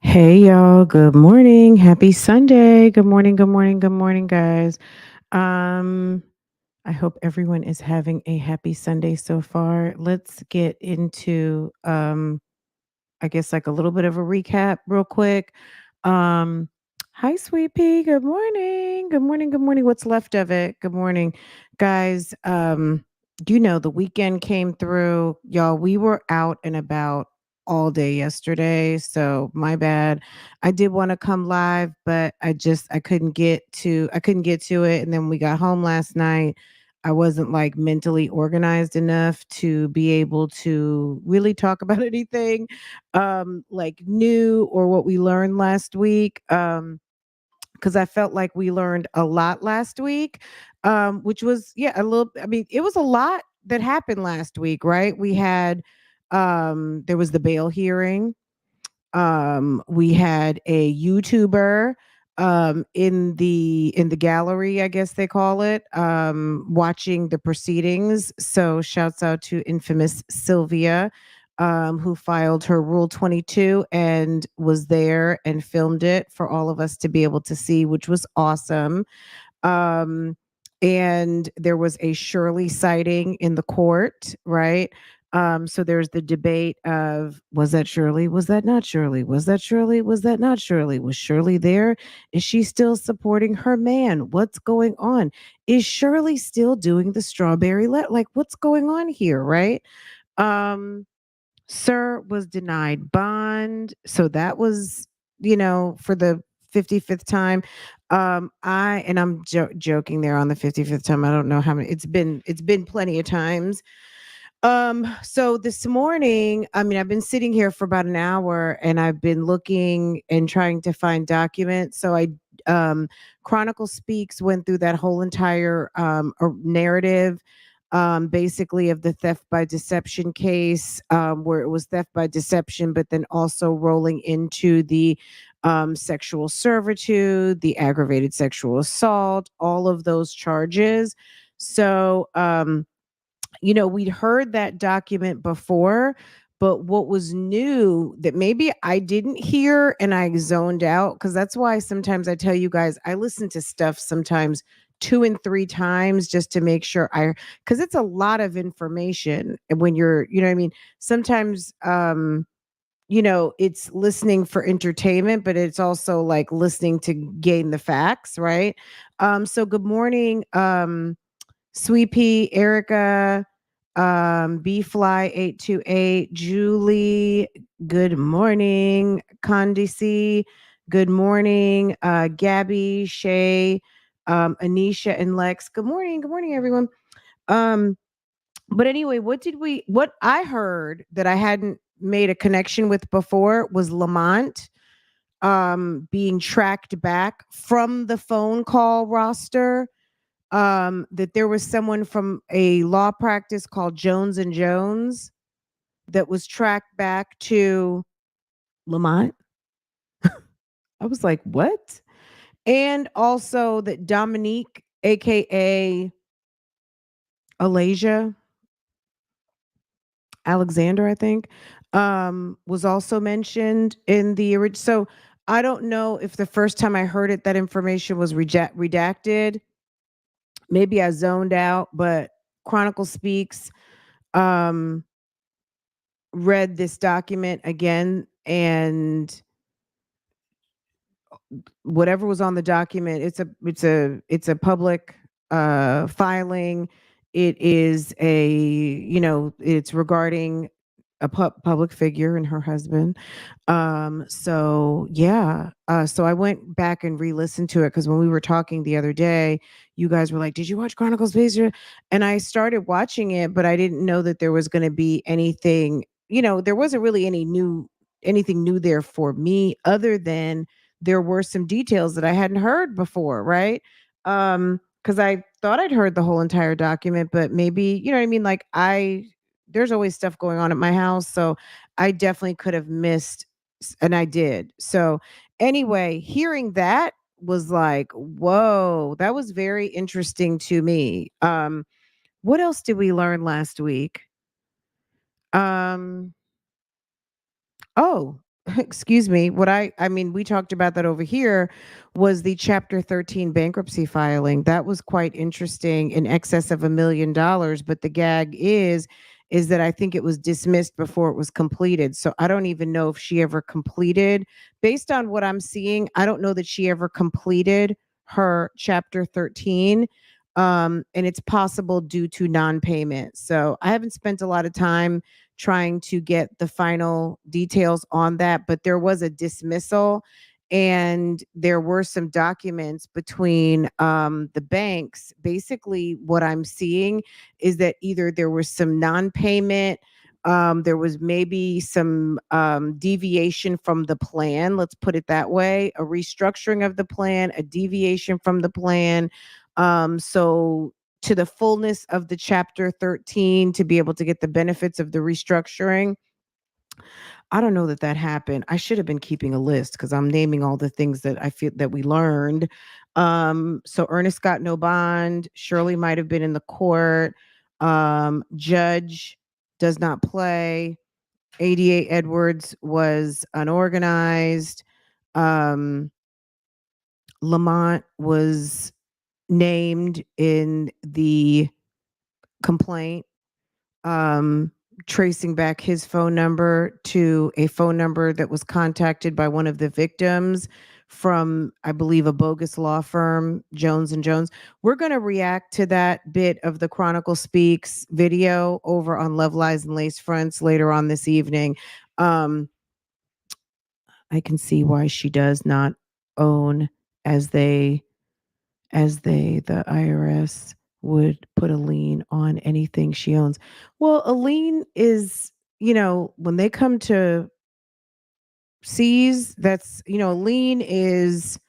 Hey y'all, good morning. Happy Sunday. Good morning, good morning, good morning, guys. Um I hope everyone is having a happy Sunday so far. Let's get into I guess like a little bit of a recap real quick. Um Hi sweet pea. Good morning. Good morning. Good morning. What's left of it? Good morning. Guys, the weekend came through. Y'all, we were out and about all day yesterday, so my bad. I did want to come live, but I couldn't get to it, and then we got home last night. I wasn't like mentally organized enough to be able to really talk about anything like new or what we learned last week. Because I felt like we learned a lot last week, which was, yeah, a little, I mean, it was a lot that happened last week, right? We had, there was the bail hearing. We had a YouTuber in the gallery, I guess they call it, watching the proceedings. So shouts out to infamous Sylvia, who filed her Rule 22 and was there and filmed it for all of us to be able to see, which was awesome. Um, and there was a Shirley sighting in the court, right? So there's the debate of, was that Shirley? Was that not Shirley? Was that Shirley? Was that not Shirley? Was Shirley there? Is she still supporting her man? What's going on? Is Shirley still doing the strawberry like what's going on here, right? Um Sir was denied bond. So that was, for the 55th time. I'm joking there on the 55th time. I don't know how many. It's been plenty of times. So this morning, I mean, I've been sitting here for about an hour and I've been looking and trying to find documents. So I Chronicle Speaks went through that whole entire narrative, basically, of the theft by deception case, where it was theft by deception, but then also rolling into the sexual servitude, the aggravated sexual assault, all of those charges. So we'd heard that document before, but what was new that maybe I didn't hear and I zoned out, because that's why sometimes I tell you guys, I listen to stuff sometimes two and three times just to make sure because it's a lot of information. And when you know what I mean? Sometimes, it's listening for entertainment, but it's also like listening to gain the facts, right? So good morning, Sweet Pea, Erica, B Fly 828, Julie, good morning, Condisi, good morning, Gabby, Shay, Anisha, and Lex. Good morning, everyone. Um, but anyway, what I heard that I hadn't made a connection with before was Lamont being tracked back from the phone call roster, that there was someone from a law practice called Jones and Jones that was tracked back to Lamont. I was like, what? And also that Dominique, aka Alasia Alexander, I think, was also mentioned in the original. So I don't know if the first time I heard it, that information was redacted. Maybe I zoned out, but Chronicle Speaks um read this document again, and whatever was on the document, it's a public filing. It is it's regarding a public figure and her husband. So yeah, so I went back and re-listened to it because when we were talking the other day, you guys were like, "Did you watch Chronicles Blazer?" And I started watching it, but I didn't know that there was going to be anything. There wasn't really anything new there for me, other than there were some details that I hadn't heard before, right? Because I thought I'd heard the whole entire document, but maybe, you know what I mean? Like there's always stuff going on at my house, so I definitely could have missed, and I did. So anyway, hearing that was like, whoa, that was very interesting to me. What else did we learn last week? Um, oh, excuse me, what I mean, we talked about that over here was the Chapter 13 bankruptcy filing. That was quite interesting, in excess of $1 million. But the gag is that I think it was dismissed before it was completed. So I don't even know if she ever completed. Based on what I'm seeing, I don't know that she ever completed her Chapter 13. And it's possible due to non-payment. So I haven't spent a lot of time trying to get the final details on that, but there was a dismissal, and there were some documents between the banks. Basically, what I'm seeing is that either there was some non-payment, there was maybe some deviation from the plan, let's put it that way, a restructuring of the plan, a deviation from the plan. So to the fullness of the Chapter 13, to be able to get the benefits of the restructuring, I don't know that that happened. I should have been keeping a list because I'm naming all the things that I feel that we learned. So Ernest got no bond. Shirley might have been in the court. Judge does not play. 88 Edwards was unorganized. Um, Lamont was named in the complaint, um, tracing back his phone number to a phone number that was contacted by one of the victims from, I believe, a bogus law firm, Jones and Jones. We're going to react to that bit of the Chronicle Speaks video over on Love Lies and Lace Fronts later on this evening. Um, I can see why she does not own, as the IRS would put a lien on anything she owns. Well, a lien is, when they come to seize, that's, a lien is,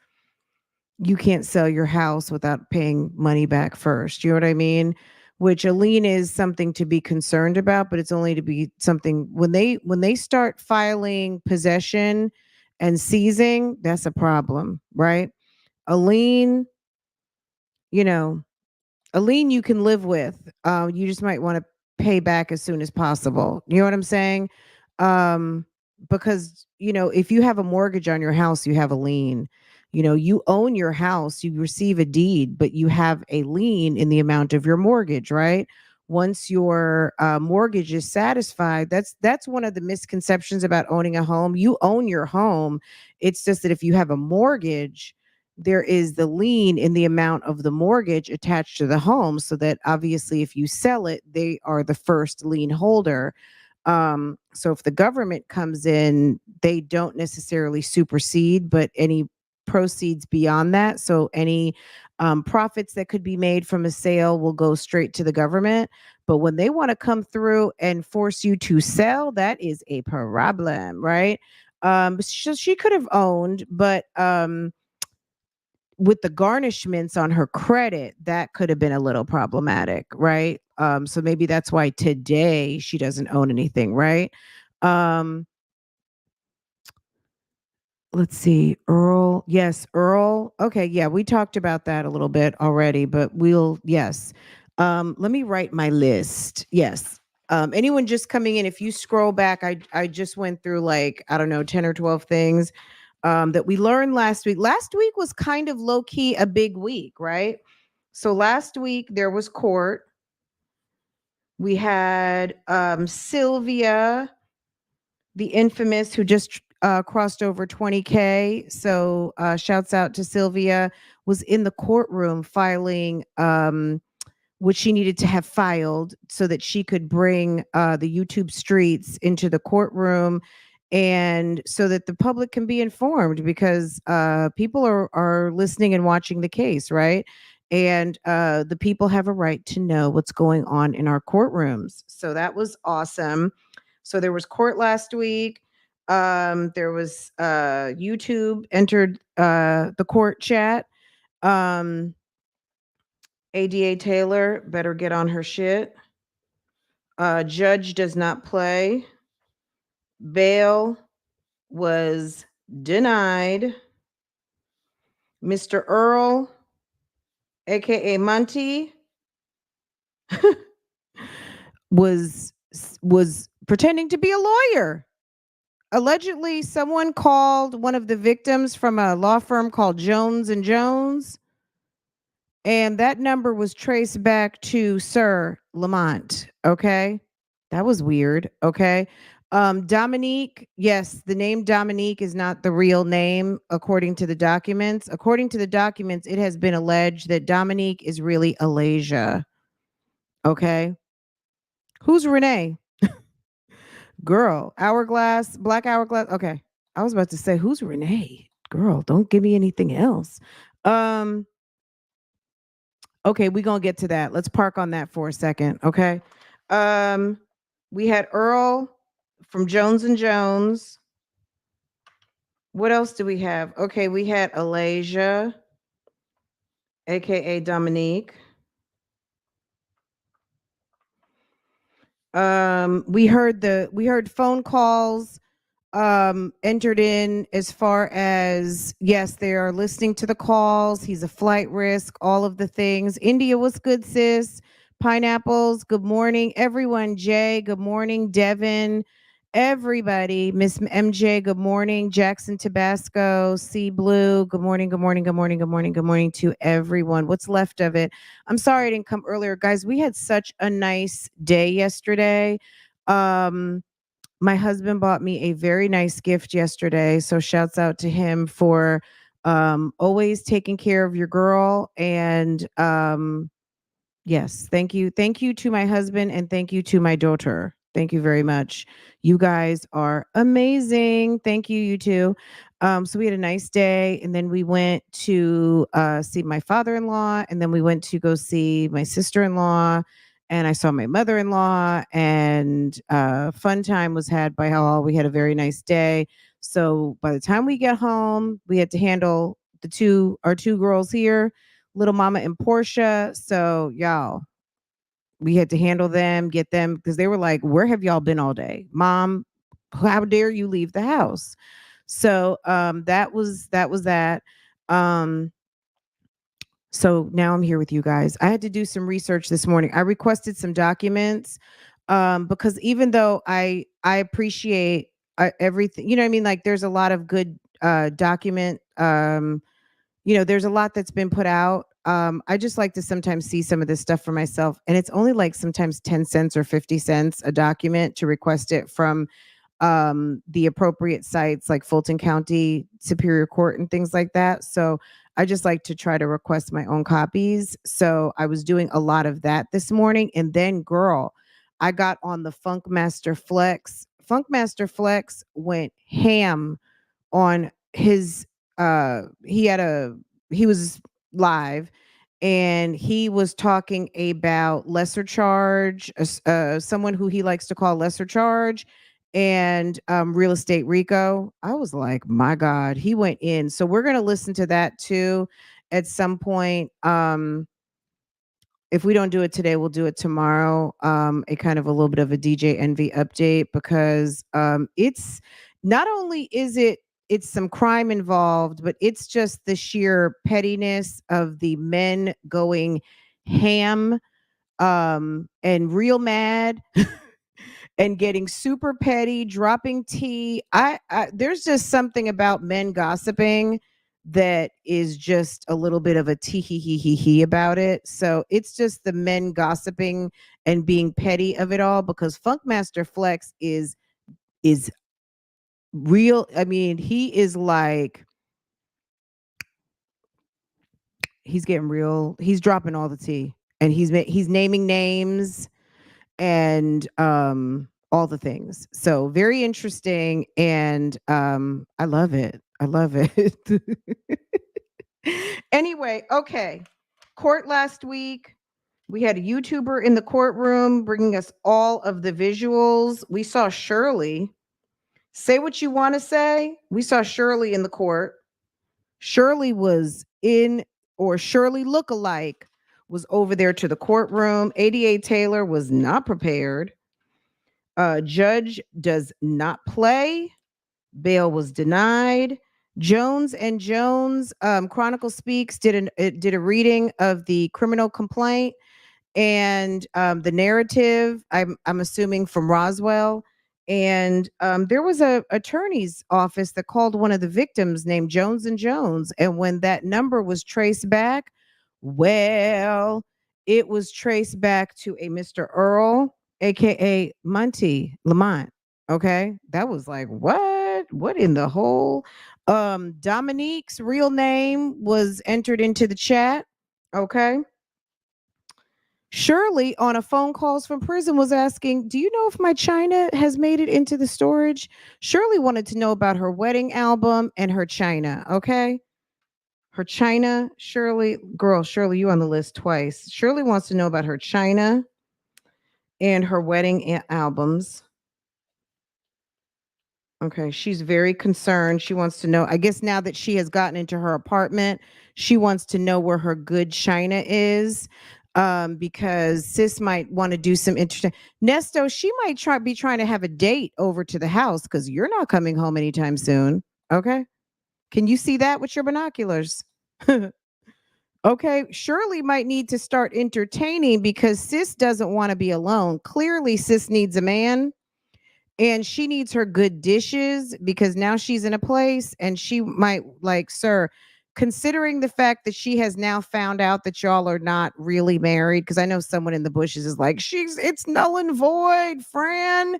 you can't sell your house without paying money back first. You know what I mean? Which a lien is something to be concerned about, but it's only to be something when they start filing possession and seizing, that's a problem, right? A lien, you know, a lien you can live with. You just might want to pay back as soon as possible. You know what I'm saying? Um, because if you have a mortgage on your house, you have a lien. You own your house, you receive a deed, but you have a lien in the amount of your mortgage, right? Once your mortgage is satisfied, that's one of the misconceptions about owning a home. You own your home. It's just that if you have a mortgage, there is the lien in the amount of the mortgage attached to the home, so that obviously if you sell it, they are the first lien holder. So if the government comes in, they don't necessarily supersede, but any proceeds beyond that, so any profits that could be made from a sale will go straight to the government. But when they want to come through and force you to sell, that is a problem, right? So she could have owned, but with the garnishments on her credit, that could have been a little problematic, right? So maybe that's why today she doesn't own anything, right? Um, let's see, Earl. Yes, Earl. Okay, yeah, we talked about that a little bit already, but yes. Let me write my list. Yes. Anyone just coming in, if you scroll back, I just went through, like, I don't know, 10 or 12 things that we learned last week. Last week was kind of low key a big week, right? So last week there was court. We had Sylvia, the infamous, who just crossed over 20K. So shouts out to Sylvia, was in the courtroom filing what she needed to have filed so that she could bring the YouTube streets into the courtroom, and so that the public can be informed, because people are listening and watching the case, right? And the people have a right to know what's going on in our courtrooms. So that was awesome. So there was court last week. There was YouTube entered the court chat. Um, ADA Taylor better get on her shit. Judge does not play. Bail was denied. Mr. Earl, aka Monty, was pretending to be a lawyer. allegedly someone called one of the victims from a law firm called Jones and Jones, and that number was traced back to Sir Lamont. Okay. That was weird. Okay. Dominique, yes, the name Dominique is not the real name according to the documents. According to the documents, it has been alleged that Dominique is really Alasia. Okay. Who's Renee? Girl, hourglass, black hourglass. Okay. I was about to say, who's Renee? Girl, don't give me anything else. Um, okay, we're gonna get to that. Let's park on that for a second. Okay. Um, we had Earl from Jones and Jones. What else do we have? Okay, we had Alasia, aka Dominique. We heard phone calls entered in as far as, yes, they are listening to the calls. He's a flight risk, all of the things. India, what's good, sis? Pineapples, good morning everyone. Jay, good morning. Devin, everybody. Miss MJ, good morning. Jackson Tabasco, C Blue, good morning, good morning, good morning, good morning, good morning to everyone. What's left of it? I'm sorry I didn't come earlier, guys. We had such a nice day yesterday. My husband bought me a very nice gift yesterday, so shouts out to him for always taking care of your girl. And yes, thank you. Thank you to my husband and thank you to my daughter. Thank you very much. You guys are amazing. Thank you, you two. So we had a nice day, and then we went to see my father-in-law, and then we went to go see my sister-in-law, and I saw my mother-in-law, and fun time was had by all. We had a very nice day. So by the time we get home, we had to handle our two girls here, little mama and Portia. So y'all, we had to handle them, get them, because they were like, where have y'all been all day? Mom, how dare you leave the house? So that was that. Um, so now I'm here with you guys. I had to do some research this morning. I requested some documents because even though I appreciate everything, you know what I mean? Like there's a lot of good document there's a lot that's been put out. I just like to sometimes see some of this stuff for myself. And it's only like sometimes 10 cents or 50 cents a document to request it from the appropriate sites like Fulton County Superior Court and things like that. So I just like to try to request my own copies. So I was doing a lot of that this morning. And then, girl, I got on the Funkmaster Flex. Funkmaster Flex went ham on his he was live, and he was talking about lesser charge, someone who he likes to call lesser charge, and real estate Rico. I was like, my God, he went in. So we're gonna listen to that too at some point. If we don't do it today, we'll do it tomorrow. A kind of a little bit of a DJ Envy update because it's not only it's some crime involved, but it's just the sheer pettiness of the men going ham and real mad and getting super petty, dropping tea. There's just something about men gossiping that is just a little bit of a tee hee hee hee hee about it. So it's just the men gossiping and being petty of it all because Funkmaster Flex is real. I mean, he is like he's getting real. He's dropping all the tea and he's naming names and all the things. So very interesting and I love it. I love it. Anyway, okay. Court last week. We had a YouTuber in the courtroom bringing us all of the visuals. We saw Shirley. Say what you want to say. We saw Shirley in the court. Shirley was in, or Shirley look-alike was over there to the courtroom. ADA Taylor was not prepared. Judge does not play. Bail was denied. Jones and Jones, Chronicle Speaks did a reading of the criminal complaint and the narrative. I'm assuming from Roswell, And there was a attorney's office that called one of the victims named Jones and Jones. And when that number was traced back, well, it was traced back to a Mr. Earl, aka Monty Lamont. Okay. That was like, what? What in the whole Dominique's real name was entered into the chat. Okay. Shirley on a phone calls from prison was asking, "Do you know if my china has made it into the storage?" Shirley wanted to know about her wedding album and her china, okay? Her china, Shirley, girl, Shirley, you on the list twice. Shirley wants to know about her china and her wedding albums. Okay, she's very concerned. She wants to know, I guess now that she has gotten into her apartment, she wants to know where her good china is. Because sis might want to do some interesting. Nesto, she might be trying to have a date over to the house because you're not coming home anytime soon. Okay. Can you see that with your binoculars? Okay. Shirley might need to start entertaining because sis doesn't want to be alone. Clearly, sis needs a man. And she needs her good dishes because now she's in a place and she might like, sir, considering the fact that she has now found out that y'all are not really married, because I know someone in the bushes is like, it's null and void, Fran.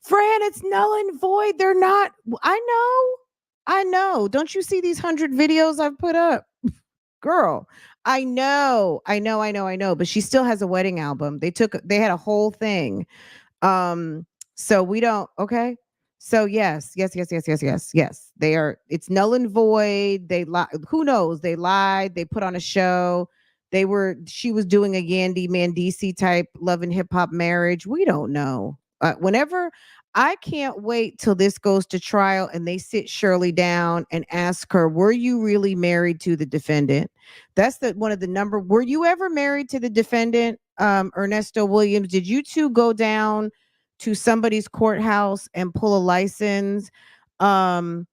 Fran, it's null and void. They're not. I know. I know. Don't you see these 100 videos I've put up? Girl, I know. I know. I know. I know. But she still has a wedding album. They had a whole thing. So we don't, okay. So yes. They are, it's null and void. They lie. Who knows? They lied. They put on a show. She was doing a Yandy Mandisi type love and hip hop marriage. We don't know. Whenever I can't wait till this goes to trial and they sit Shirley down and ask her, were you really married to the defendant? That's one of the were you ever married to the defendant? Ernesto Williams, did you two go down to somebody's courthouse and pull a license? And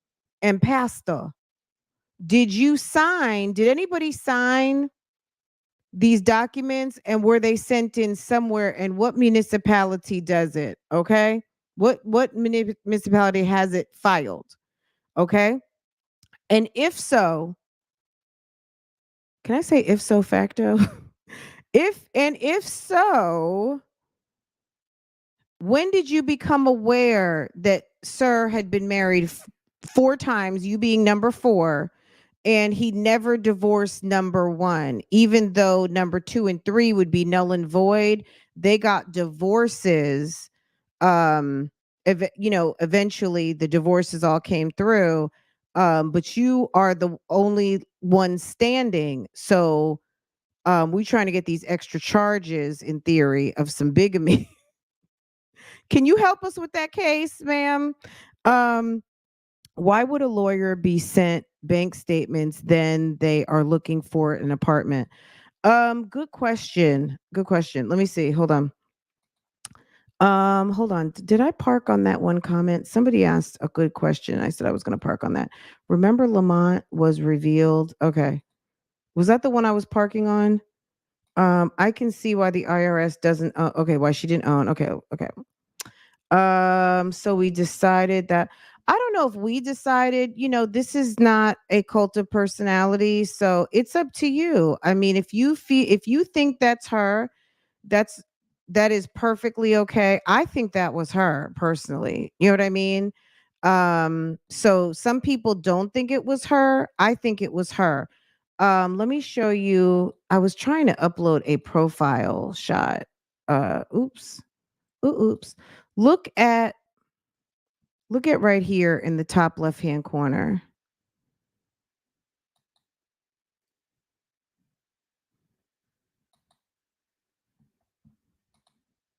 Pastor, did anybody sign these documents, and were they sent in somewhere, and what municipality does it? Okay. What municipality has it filed? Okay. And if so, can I say if so facto? If so, when did you become aware that sir had been married 4 times, you being number 4, and he never divorced number 1, even though number 2 and 3 would be null and void? They got divorces. Eventually the divorces all came through. But you are the only one standing. So we trying to get these extra charges in theory of some bigamy. Can you help us with that case, ma'am? Why would a lawyer be sent bank statements then they are looking for an apartment? Good question. Good question. Let me see. Hold on. Hold on. Did I park on that one comment? Somebody asked a good question. I said I was going to park on that. Remember Lamont was revealed. Okay. Was that the one I was parking on? I can see why the IRS doesn't okay, why she didn't own. Okay, okay. So we decided that I don't know if we decided, this is not a cult of personality, so it's up to you. I mean, if you think that's her, that's that is perfectly okay. I think that was her personally. You know what I mean? So some people don't think it was her. I think it was her. Let me show you. I was trying to upload a profile shot. Oops. Oops. Look at right here in the top left-hand corner.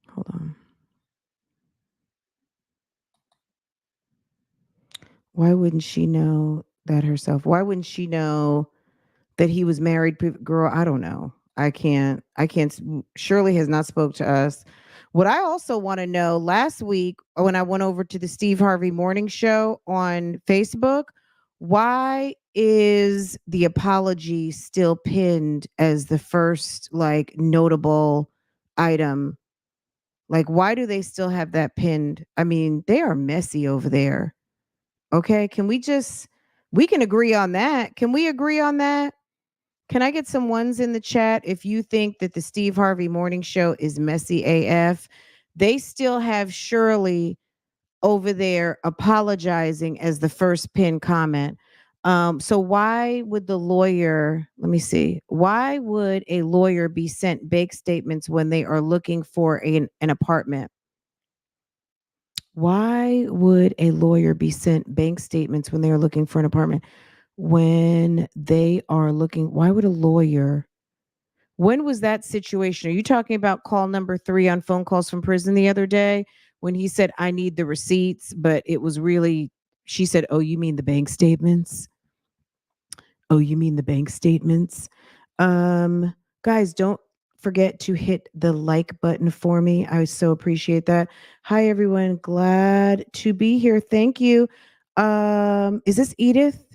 Hold on. Why wouldn't she know that herself? Why wouldn't she know that he was married? Girl, I don't know. I can't. Shirley has not spoke to us. What I also want to know, last week when I went over to the Steve Harvey Morning Show on Facebook, why is the apology still pinned as the first like notable item? Like, why do they still have that pinned? I mean, they are messy over there. Okay. We can agree on that. Can we agree on that? Can I get some ones in the chat if you think that the Steve Harvey Morning Show is messy AF? They still have Shirley over there apologizing as the first pin comment. So why would the lawyer, let me see, why would a lawyer be sent bank statements when they are looking for an apartment? Why would a lawyer be sent bank statements when they are looking for an apartment? When they are looking, why would a lawyer? When was that situation? Are you talking about call number 3 on phone calls from prison the other day when he said, I need the receipts, but it was really, she said, oh, you mean the bank statements? Oh, you mean the bank statements? Um, Guys, don't forget to hit the like button for me. I so appreciate that. Hi everyone, glad to be here. Thank you. Is this Edith?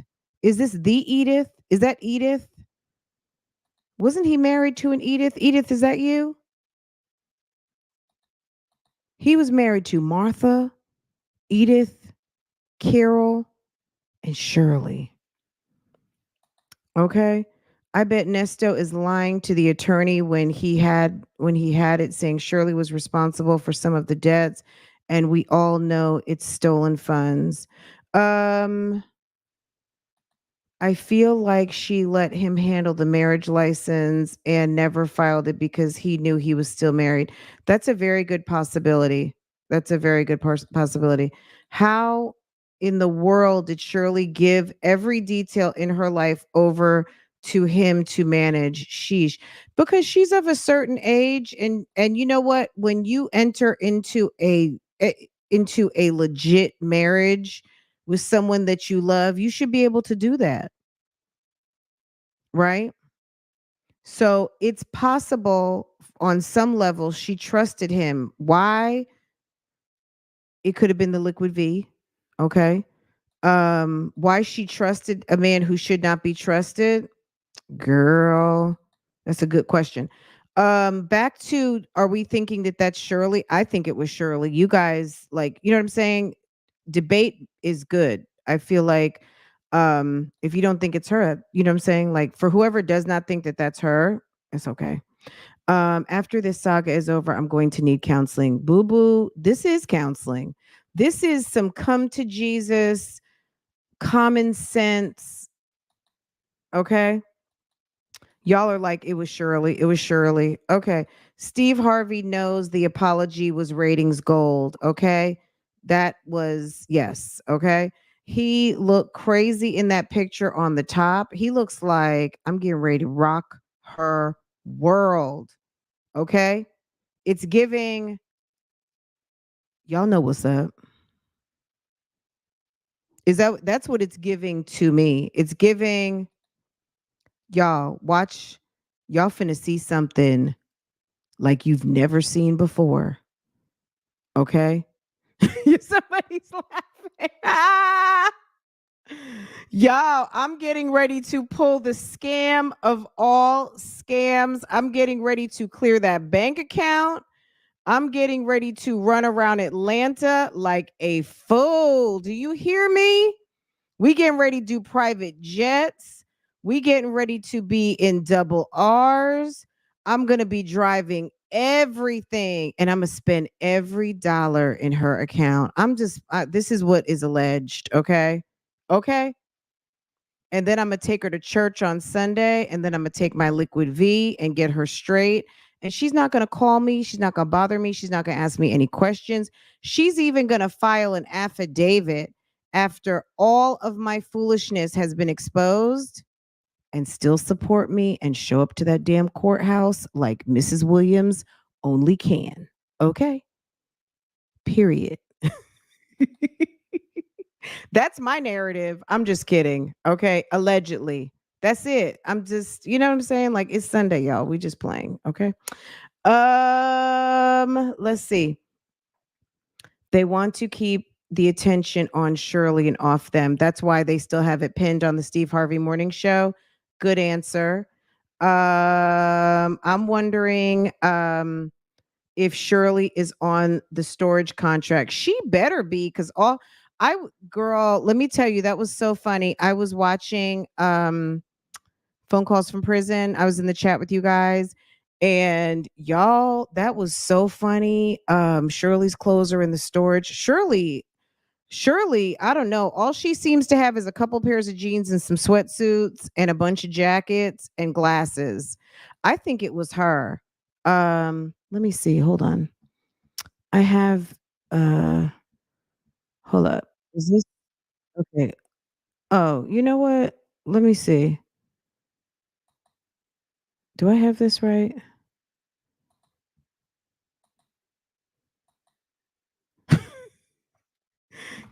Is this the Edith? Is that Edith? Wasn't he married to an Edith? Edith, is that you? He was married to Martha, Edith, Carol, and Shirley. Okay. I bet Nesto is lying to the attorney when he had it saying Shirley was responsible for some of the debts, and we all know it's stolen funds. Um I feel like she let him handle the marriage license and never filed it because he knew he was still married. That's a very good possibility. That's a very good possibility. How in the world did Shirley give every detail in her life over to him to manage? Sheesh. Because she's of a certain age, and you know what? When you enter into a legit marriage with someone that you love, you should be able to do that, right? So it's possible on some level she trusted him. Why? It could have been the liquid V. Okay. Why she trusted a man who should not be trusted? Girl, that's a good question. Back to, are we thinking that that's Shirley? I think it was Shirley. You guys, like, you know what I'm saying? Debate is good. I feel like if you don't think it's her, you know what I'm saying? Like, for whoever does not think that that's her, it's okay. After this saga is over, I'm going to need counseling. Boo boo, this is counseling. This is some come to Jesus, common sense. Okay. Y'all are like, it was Shirley. It was Shirley. Okay. Steve Harvey knows the apology was ratings gold. Okay. That was, yes. Okay. He looked crazy in that picture on the top. He looks like I'm getting ready to rock her world. Okay. It's giving, y'all know what's up. That's what it's giving to me. It's giving, y'all, watch, y'all finna see something like you've never seen before. Okay? Somebody's laughing. Ah! Y'all, I'm getting ready to pull the scam of all scams. I'm getting ready to clear that bank account. I'm getting ready to run around Atlanta like a fool. Do you hear me? We getting ready to do private jets. We getting ready to be in double R's. I'm going to be driving everything and I'm going to spend every dollar in her account. This is what is alleged. Okay. Okay. And then I'm going to take her to church on Sunday. And then I'm going to take my liquid V and get her straight. And she's not going to call me. She's not going to bother me. She's not going to ask me any questions. She's even going to file an affidavit after all of my foolishness has been exposed and still support me and show up to that damn courthouse like Mrs. Williams only can. Okay. Period. That's my narrative. I'm just kidding. Okay. Allegedly. That's it. I'm just, you know what I'm saying? Like, it's Sunday, y'all. We just playing. Okay. Let's see. They want to keep the attention on Shirley and off them. That's why they still have it pinned on the Steve Harvey Morning Show. Good answer. I'm wondering, if Shirley is on the storage contract. She better be, because girl, let me tell you, that was so funny. I was watching phone calls from prison. I was in the chat with you guys. And y'all, that was so funny. Shirley's clothes are in the storage. Shirley, I don't know. All she seems to have is a couple pairs of jeans and some sweatsuits and a bunch of jackets and glasses. I think it was her. Let me see. Hold on. I have uh hold up. Is this okay? Oh, you know what? Let me see. Do I have this right?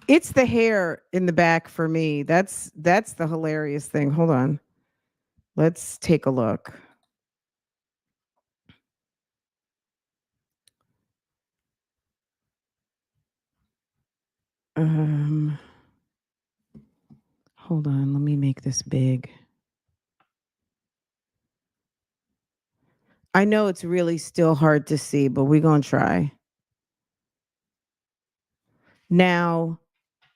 It's the hair in the back for me. That's the hilarious thing. Hold on. Let's take a look. Um Hold on. Let me make this big. I know it's really still hard to see, but we're going to try. Now,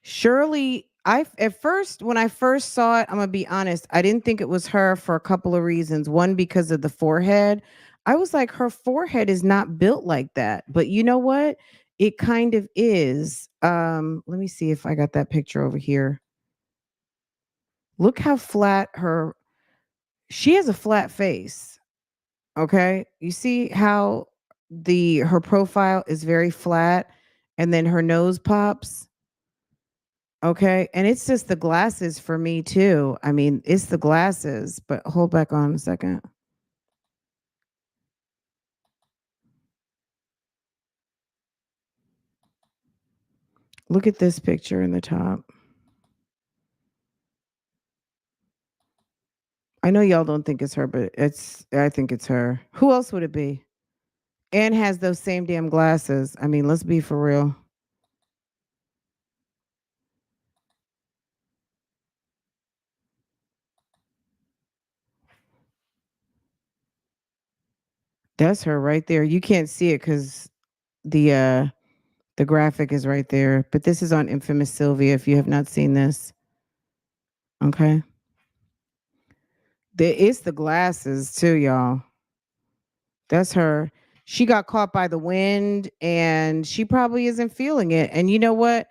Shirley, I at first when I first saw it, I'm going to be honest, I didn't think it was her for a couple of reasons. One, because of the forehead. I was like, her forehead is not built like that. But you know what? It kind of is. Let me see if I got that picture over here. Look how flat she has a flat face. Okay. You see how her profile is very flat and then her nose pops. Okay. And it's just the glasses for me too. I mean, it's the glasses, but hold back on a second. Look at this picture in the top. I know y'all don't think it's her, but I think it's her. Who else would it be? And has those same damn glasses. I mean, let's be for real. That's her right there. You can't see it because the uh the graphic is right there. But this is on Infamous Sylvia if you have not seen this. Okay. It's the glasses too, y'all. That's her. She got caught by the wind and she probably isn't feeling it. And you know what?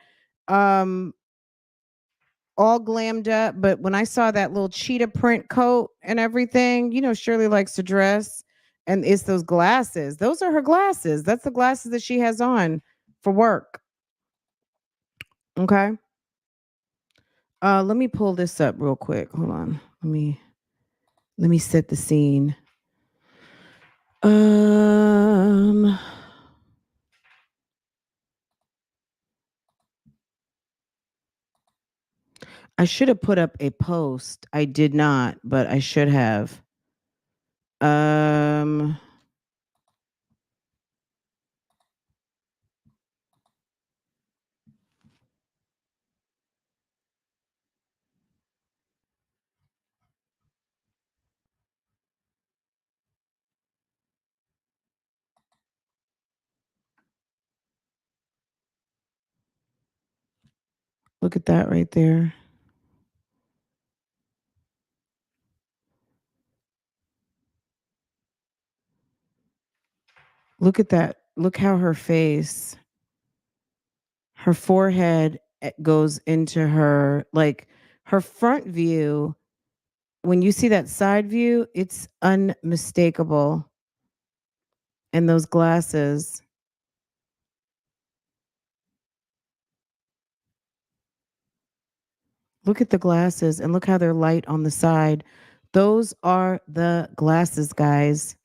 Um, all glammed up, but when I saw that little cheetah print coat and everything, Shirley likes to dress, and it's those glasses. Those are her glasses. That's the glasses that she has on for work. Okay. Let me pull this up real quick. Hold on. Let me set the scene. Um I should have put up a post. I did not, but I should have. Um, Look at that right there. Look at that. Look how her forehead goes into her front view. When you see that side view, it's unmistakable. And those glasses. Look at the glasses and look how they're light on the side. Those are the glasses, guys.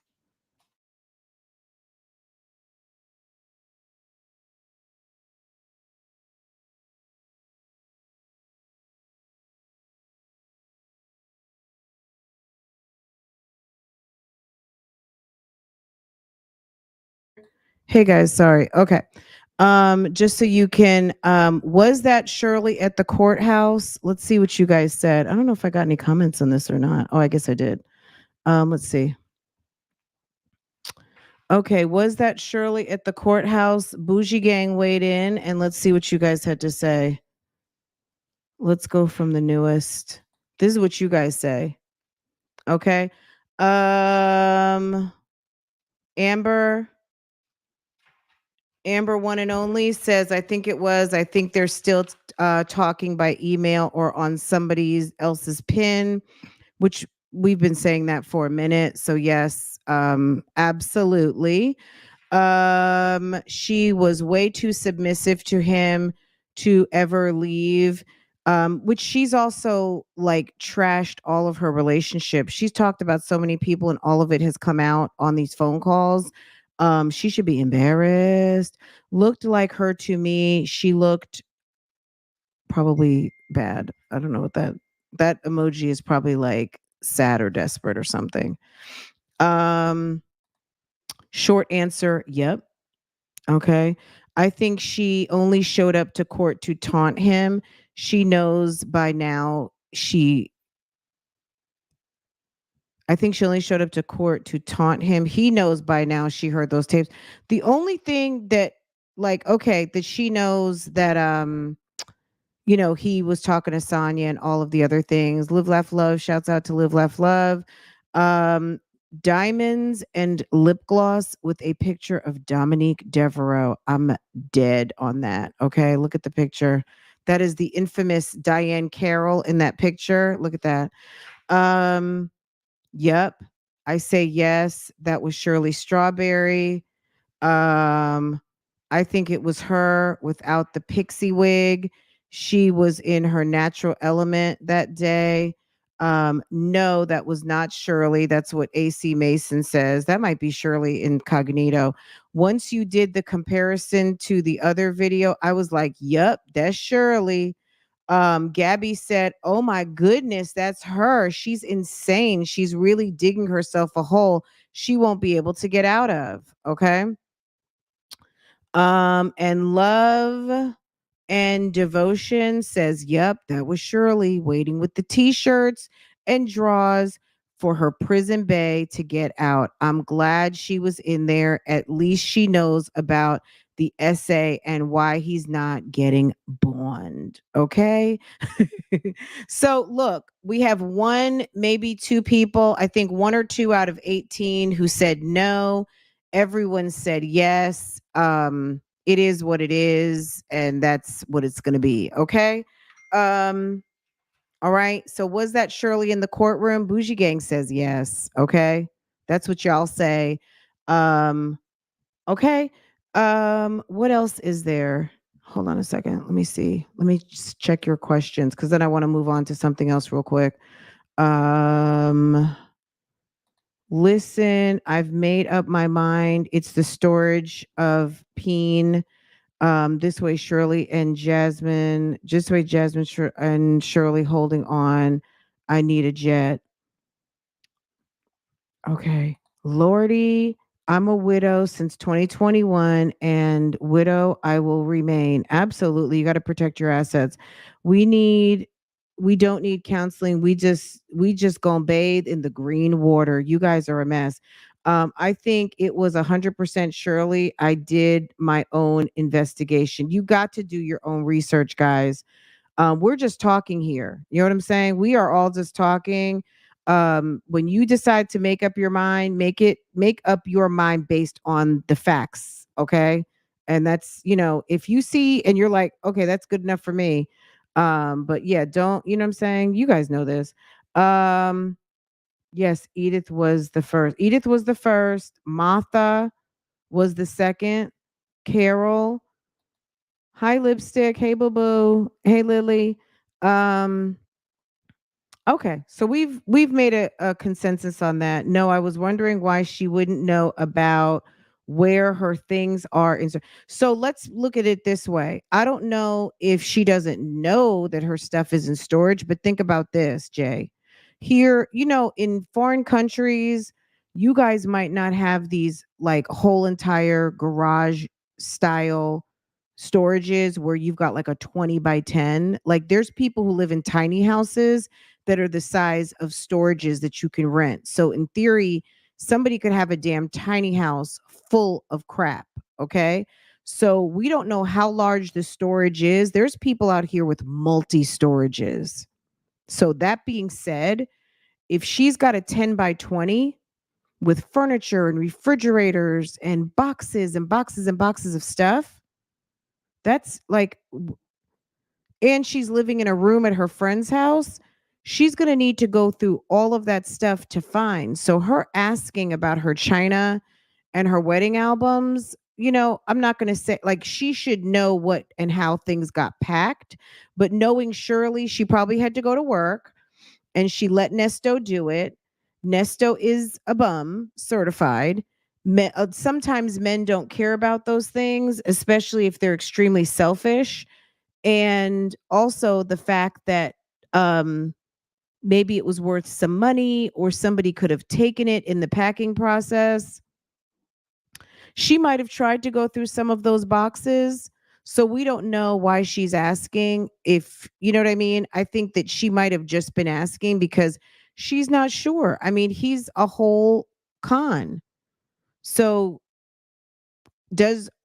Hey guys, sorry. Okay. Just so you can was that Shirley at the courthouse? Let's see what you guys said. I don't know if I got any comments on this or not. Oh, I guess I did. Let's see. Okay, was that Shirley at the courthouse? Bougie Gang weighed in, and let's see what you guys had to say. Let's go from the newest. This is what you guys say. Okay. Um Amber Amber one and only says, I think they're still talking by email or on somebody else's pin, which we've been saying that for a minute. So yes, absolutely. She was way too submissive to him to ever leave. Which she's also like trashed all of her relationships. She's talked about so many people and all of it has come out on these phone calls. She should be embarrassed. Looked like her to me. She looked probably bad. I don't know what that emoji is, probably like sad or desperate or something. Um Short answer, yep. Okay. I think she only showed up to court to taunt him. She knows by now I think she only showed up to court to taunt him. He knows by now she heard those tapes. The only thing that like okay, that she knows that he was talking to Sonya and all of the other things. Live, laugh, love. Shouts out to Live, laugh, love. Um, Diamonds and lip gloss with a picture of Dominique Devereaux. I'm dead on that. Okay, look at the picture. That is the infamous Diane Carroll in that picture. Look at that. Um, yep. I say yes. That was Shirley Strawberry. Um, I think it was her without the pixie wig. She was in her natural element that day. No, that was not Shirley. That's what AC Mason says. That might be Shirley Incognito. Once you did the comparison to the other video, I was like, "Yep, that's Shirley." Gabby said, "Oh my goodness, that's her. She's insane. She's really digging herself a hole she won't be able to get out of." Okay. And Love and Devotion says, "Yep, that was Shirley waiting with the t-shirts and draws for her prison bay to get out. I'm glad she was in there. At least she knows about the essay and why he's not getting bond." Okay. So look, we have one, maybe two people, I think one or two out of 18 who said no. Everyone said yes. It is what it is, and that's what it's going to be. Okay. Um, all right. So was that Shirley in the courtroom? Bougie Gang says yes. Okay. That's what y'all say. Um, okay. What else is there? Hold on a second. Let me see. Let me just check your questions because then I want to move on to something else real quick. Um, Listen, I've made up my mind. It's the storage of Peen. This way, Shirley and Jasmine. Just way, Jasmine and Shirley holding on. I need a jet. Okay. Lordy, I'm a widow since 2021 and widow I will remain. Absolutely. You got to protect your assets. We need we don't need counseling. We just gonna bathe in the green water. You guys are a mess. I think it was 100% Shirley. I did my own investigation. You got to do your own research, guys. We're just talking here. You know what I'm saying? We are all just talking. When you decide to make up your mind, make up your mind based on the facts. Okay. And that's, if you see and you're like, okay, that's good enough for me. But yeah, don't, you know what I'm saying? You guys know this. Um, yes, Edith was the first. Edith was the first. Martha was the second. Carol. Hi, lipstick. Hey, boo boo. Hey, Lily. Um, okay, so we've made a consensus on that. No, I was wondering why she wouldn't know about where her things are so let's look at it this way. I don't know if she doesn't know that her stuff is in storage, but think about this, Jay. Here, in foreign countries, you guys might not have these like whole entire garage style storages where you've got like a 20 by 10. Like there's people who live in tiny houses that are the size of storages that you can rent. So in theory, somebody could have a damn tiny house full of crap. Okay. So we don't know how large the storage is. There's people out here with multi storages. So that being said, if she's got a 10 by 20 with furniture and refrigerators and boxes and boxes and boxes of stuff, that's like, and she's living in a room at her friend's house, she's going to need to go through all of that stuff to find. So her asking about her china and her wedding albums, I'm not going to say, like, she should know what and how things got packed, but knowing Shirley, she probably had to go to work and she let Nesto do it. Nesto is a bum, certified. Sometimes men don't care about those things, especially if they're extremely selfish. And also the fact that um, maybe it was worth some money or somebody could have taken it in the packing process. She might have tried to go through some of those boxes. So we don't know why she's asking, if you know what I mean. I think that she might have just been asking because she's not sure. I mean, he's a whole con. So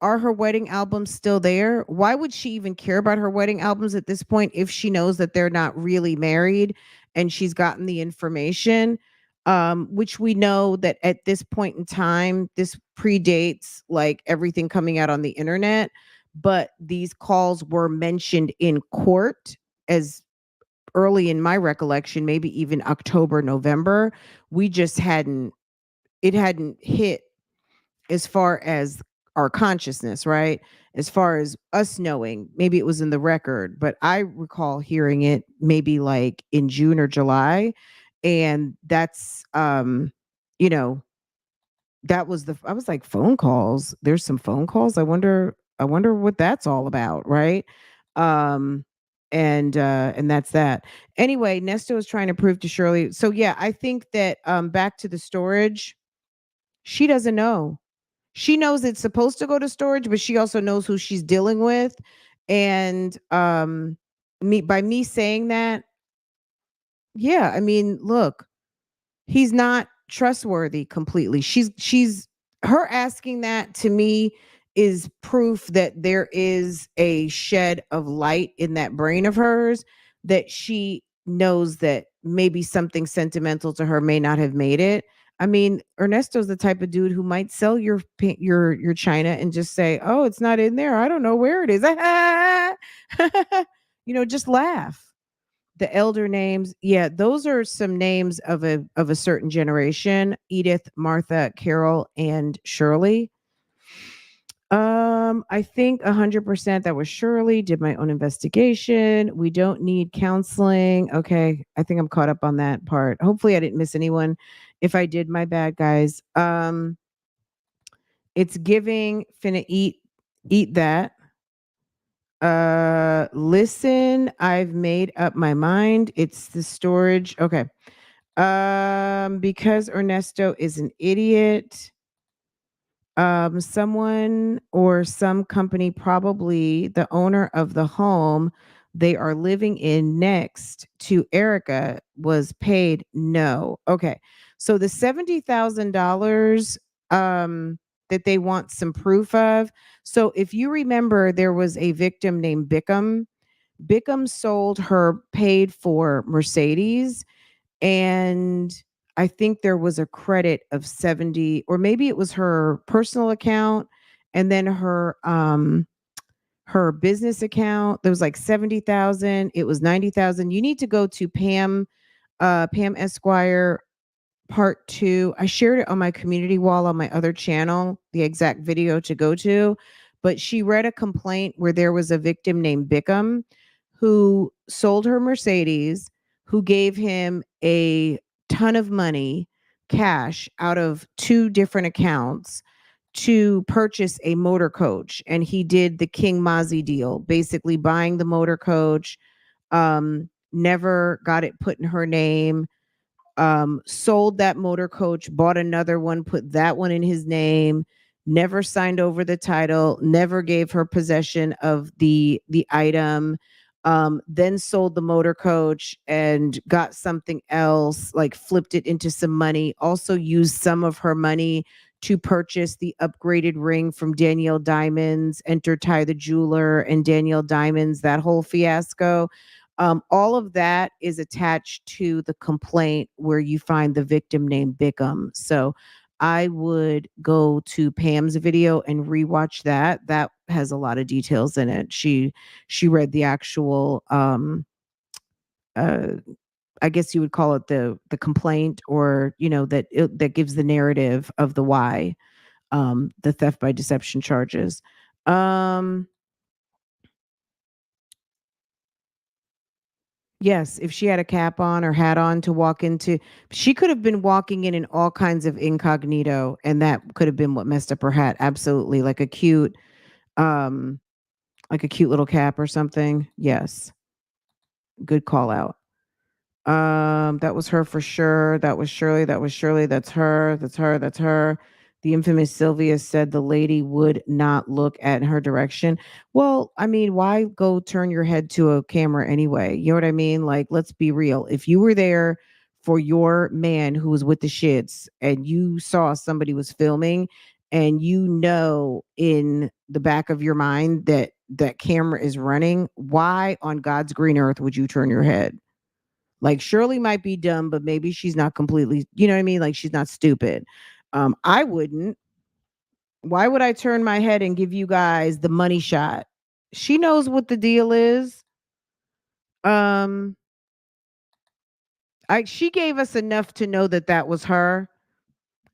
are her wedding albums still there? Why would she even care about her wedding albums at this point if she knows that they're not really married and she's gotten the information? Which we know that at this point in time, this predates like everything coming out on the internet, but these calls were mentioned in court as early in my recollection, maybe even October, November. We just it hadn't hit as far as our consciousness, right? As far as us knowing, maybe it was in the record, but I recall hearing it maybe like in June or July. And that's, you know, that was I was like, phone calls. There's some phone calls. I wonder what that's all about, right? Um, and that's that. Anyway, Nesto is trying to prove to Shirley. So yeah, I think that back to the storage, she doesn't know. She knows it's supposed to go to storage, but she also knows who she's dealing with. And by me saying that, yeah, I mean, look, he's not trustworthy completely. She's her asking that to me is proof that there is a shed of light in that brain of hers, that she knows that maybe something sentimental to her may not have made it. I mean, Ernesto's the type of dude who might sell your china and just say, "Oh, it's not in there. I don't know where it is." Just laugh. The elder names, yeah, those are some names of a certain generation: Edith, Martha, Carol, and Shirley. I think 100% that was Shirley. Did my own investigation. We don't need counseling. Okay, I think I'm caught up on that part. Hopefully, I didn't miss anyone. If I did, my bad, guys. It's giving finna eat that. Listen, I've made up my mind. It's the storage. Okay. Because Ernesto is an idiot, someone or some company, probably the owner of the home they are living in next to Erica, was paid. No. Okay. So the $70,000 that they want some proof of. So if you remember, there was a victim named Bickham. Bickham sold her paid for Mercedes, and I think there was a credit of 70, or maybe it was her personal account and then her business account. There was like 70,000, it was 90,000. You need to go to Pam Esquire part 2. I shared it on my community wall on my other channel, the exact video to go to, but she read a complaint where there was a victim named Bickham who sold her Mercedes, who gave him a ton of money, cash, out of 2 different accounts to purchase a motor coach. And he did the King Mozzie deal, basically buying the motor coach, never got it put in her name, sold that motor coach, bought another one, put that one in his name, never signed over the title, never gave her possession of the item, then sold the motor coach and got something else, like flipped it into some money, also used some of her money to purchase the upgraded ring from Danielle Diamonds, enter Ty the Jeweler and Danielle Diamonds, that whole fiasco. All of that is attached to the complaint where you find the victim named Bickham. So I would go to Pam's video and rewatch that. That has a lot of details in it. She read the actual uh I guess you would call it the complaint, or that gives the narrative of the why, the theft by deception charges. Um yes, if she had a cap on or hat on to walk into, she could have been walking in all kinds of incognito, and that could have been what messed up her hat. Absolutely, um like a cute little cap or something. Yes, good call out. That was her for sure. That was Shirley. That was Shirley. That's her. That's her. That's her. The infamous Sylvia said the lady would not look at her direction. Well, I mean, why go turn your head to a camera anyway? You know what I mean? Like, let's be real. If you were there for your man who was with the shits and you saw somebody was filming, and in the back of your mind that that camera is running, why on God's green earth would you turn your head? Like, Shirley might be dumb, but maybe she's not completely, you know what I mean? Like, she's not stupid. I wouldn't. Why would I turn my head and give you guys the money shot? She knows what the deal is. Um, she gave us enough to know that that was her,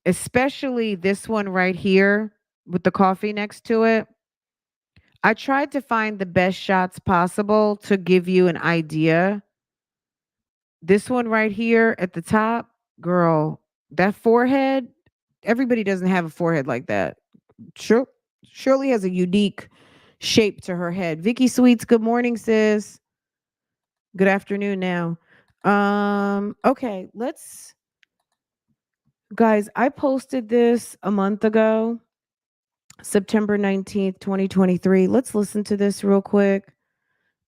especially this one right here with the coffee next to it. I tried to find the best shots possible to give you an idea. This one right here at the top, girl, that forehead, everybody doesn't have a forehead like that. Sure, Shirley has a unique shape to her head. Vicky Sweets, good morning, sis. Good afternoon now. Okay, let's guys, I posted this a month ago, September 19th, 2023. Let's listen to this real quick.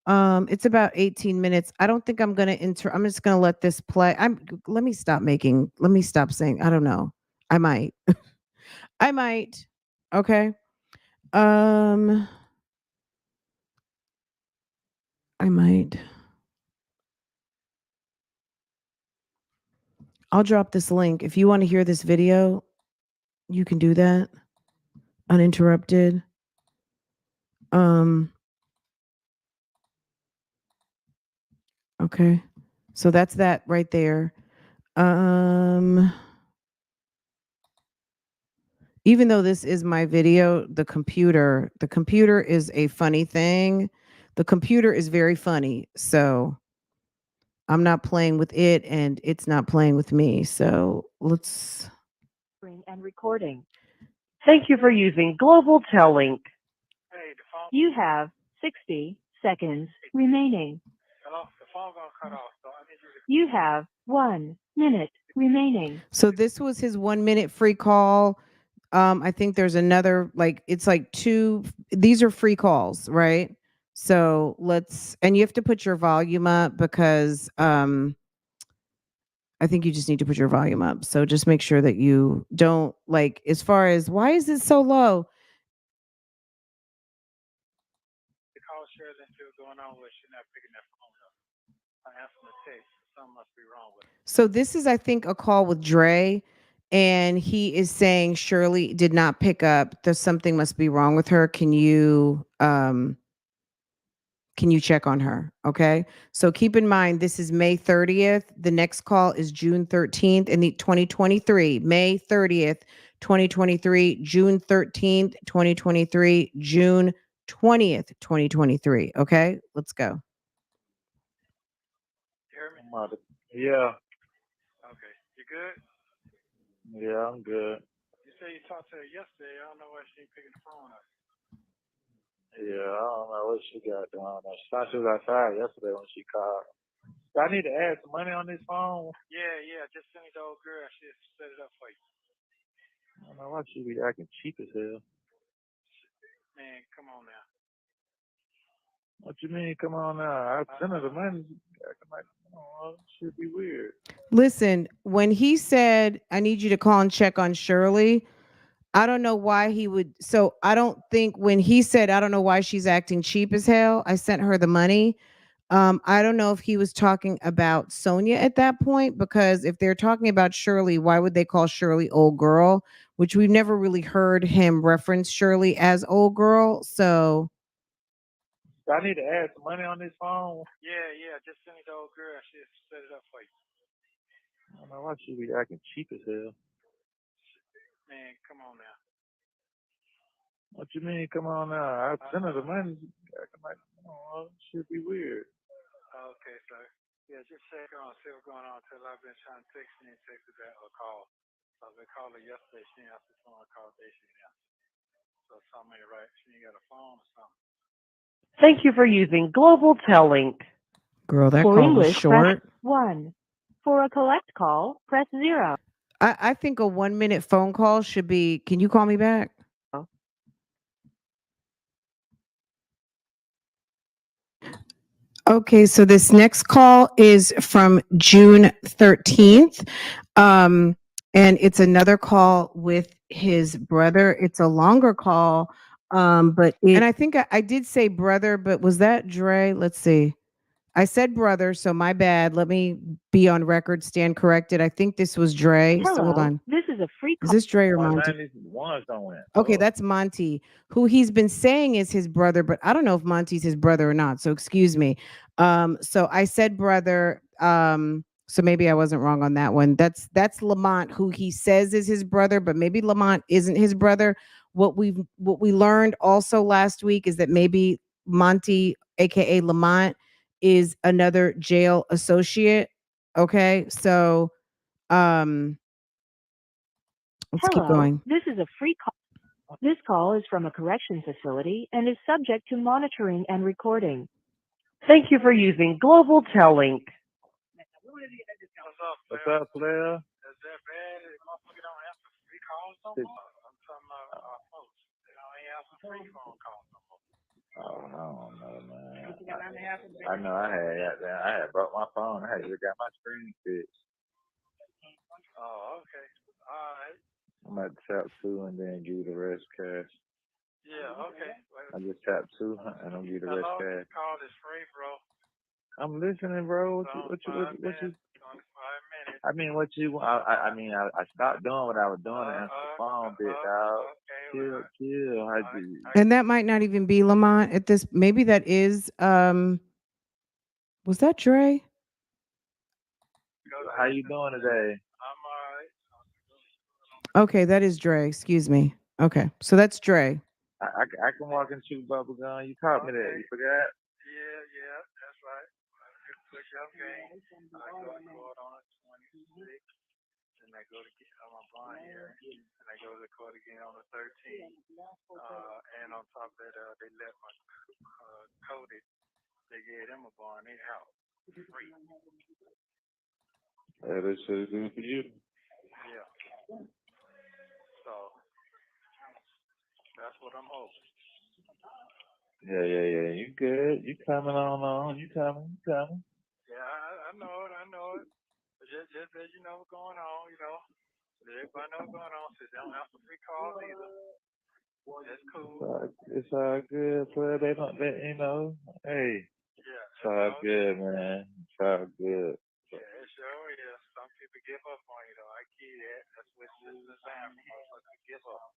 It's about 18 minutes. I don't think I'm gonna I'm just gonna let this play. Let me stop saying, I don't know. I might. I might. Okay. Um, I might. I'll drop this link. If you want to hear this video, you can do that uninterrupted. Um, okay. So that's that right there. Um, even though this is my video, the computer is a funny thing. The computer is very funny. So I'm not playing with it and it's not playing with me. So let's. And recording. Thank you for using Global Tellink. You have 60 seconds remaining. You have 1 minute remaining. So this was his 1 minute free call. I think there's another, like, it's like two, these are free calls, right? So and you have to put your volume up because I think you just need to put your volume up. So just make sure that you don't, like, as far as why is it so low? The call Shirley still going on where she's not picking that phone up. I answered the text. Something must be wrong with it. So this is, I think, a call with Dre, and he is saying Shirley did not pick up. There's something must be wrong with her. Can you check on her? Okay. So keep in mind, this is May 30th. The next call is June 13th in the 2023, May 30th, 2023, June 13th, 2023, June 20th, 2023. Okay. Let's go. You hear me? Yeah, Okay. You good? yeah, I'm good. You say you talked to her yesterday. I don't know why she ain't picking the phone up. Yeah, I don't know what she got doing. I thought she was outside yesterday when she called. I need to add some money on this phone. Yeah. Just send me the old girl. She'll set it up for you. I don't know why she be acting cheap as hell. Man, come on now. What you mean? Come on now. I sent her the money. Acting like, oh, should be weird. Listen, when he said, I need you to call and check on Shirley, I don't know why he would. So I don't think when he said, I don't know why she's acting cheap as hell, I sent her the money. I don't know if he was talking about Sonia at that point, because if they're talking about Shirley, why would they call Shirley old girl? Which we've never really heard him reference Shirley as old girl. So Do I need to add some money on this phone? Yeah, just send it to old girl. She'll set it up for you. I don't know why she be acting cheap as hell. Man, come on now. What you mean? Come on now. I sent her the money. She acting like, oh, should be weird. Okay, sir. Yeah, just check on, see what's going on. Till I've been trying to text you and text her back or call. So I've been calling her yesterday. She didn't answer the phone. I called today. She didn't answer. So something ain't right. She ain't got a phone or something. Thank you for using Global Tellink. girl, that For call was English, press short. 1. For a collect call, press 0. I think a 1 minute phone call should be, can you call me back? Okay, so this next call is from June 13th. And it's another call with his brother. It's a longer call. And I think I did say brother, but was that Dre? Let's see. I said brother, so my bad. Let me be on record, stand corrected. I think this was Dre. So hold Hello, on. this is a free Is call. this Dre or Monty? 191 somewhere. Okay, that's Monty, who he's been saying is his brother, but I don't know if Monty's his brother or not. So excuse me. So I said brother. So maybe I wasn't wrong on that one. That's Lamont, who he says is his brother, but maybe Lamont isn't his brother. What we learned also last week is that maybe Monty, aka Lamont, is another jail associate. Okay, so let's keep Hello, going. this is a free call. This call is from a correction facility and is subject to monitoring and recording. Thank you for using Global Tellink. What's up, What's up, player? Is that bad? The motherfucker don't answer free calls no more? I'm talking about our folks. They don't answer free phone calls no more. Oh, I don't know, man. I know I had broke my phone. I had just got my screen fixed. Oh, okay. All right. I'm at tap 2 and then give you the rest cash. Yeah, okay. I just tap 2 and I'll give you the rest Hello, cash. this call is free, bro. I'm listening, bro. What you? 25 minutes. I mean, what you? I mean, I stopped doing what I was doing and answered the phone, bit dog. Okay, Chill. I do. And that might not even be Lamont at this. Maybe that is. Was that Dre? How you doing today? I'm all right. Okay, that is Dre. Excuse me. Okay, so that's Dre. I can walk and chew bubble gum. You taught me that. You forgot? Yeah, that's right. Push up game. I go to court on the 26th, and I go to get on my bond hearing, and I go to court again on the 13th. And on top of that, they let my coded. They gave them a bond. They out free. Yeah, that shit is good for you. Yeah. So that's what I'm hoping. Yeah. You good? You coming on? You coming? Yeah, I know it. But just as you know what's going on, everybody know what's going on. So they don't have to free calls either. That's cool. It's all good, bro. They don't, hey. Yeah. It's all good, man. It's all good. Yeah, it sure is. Some people give up on you, though. I get that. That's what this is designed for motherfuckers to give up.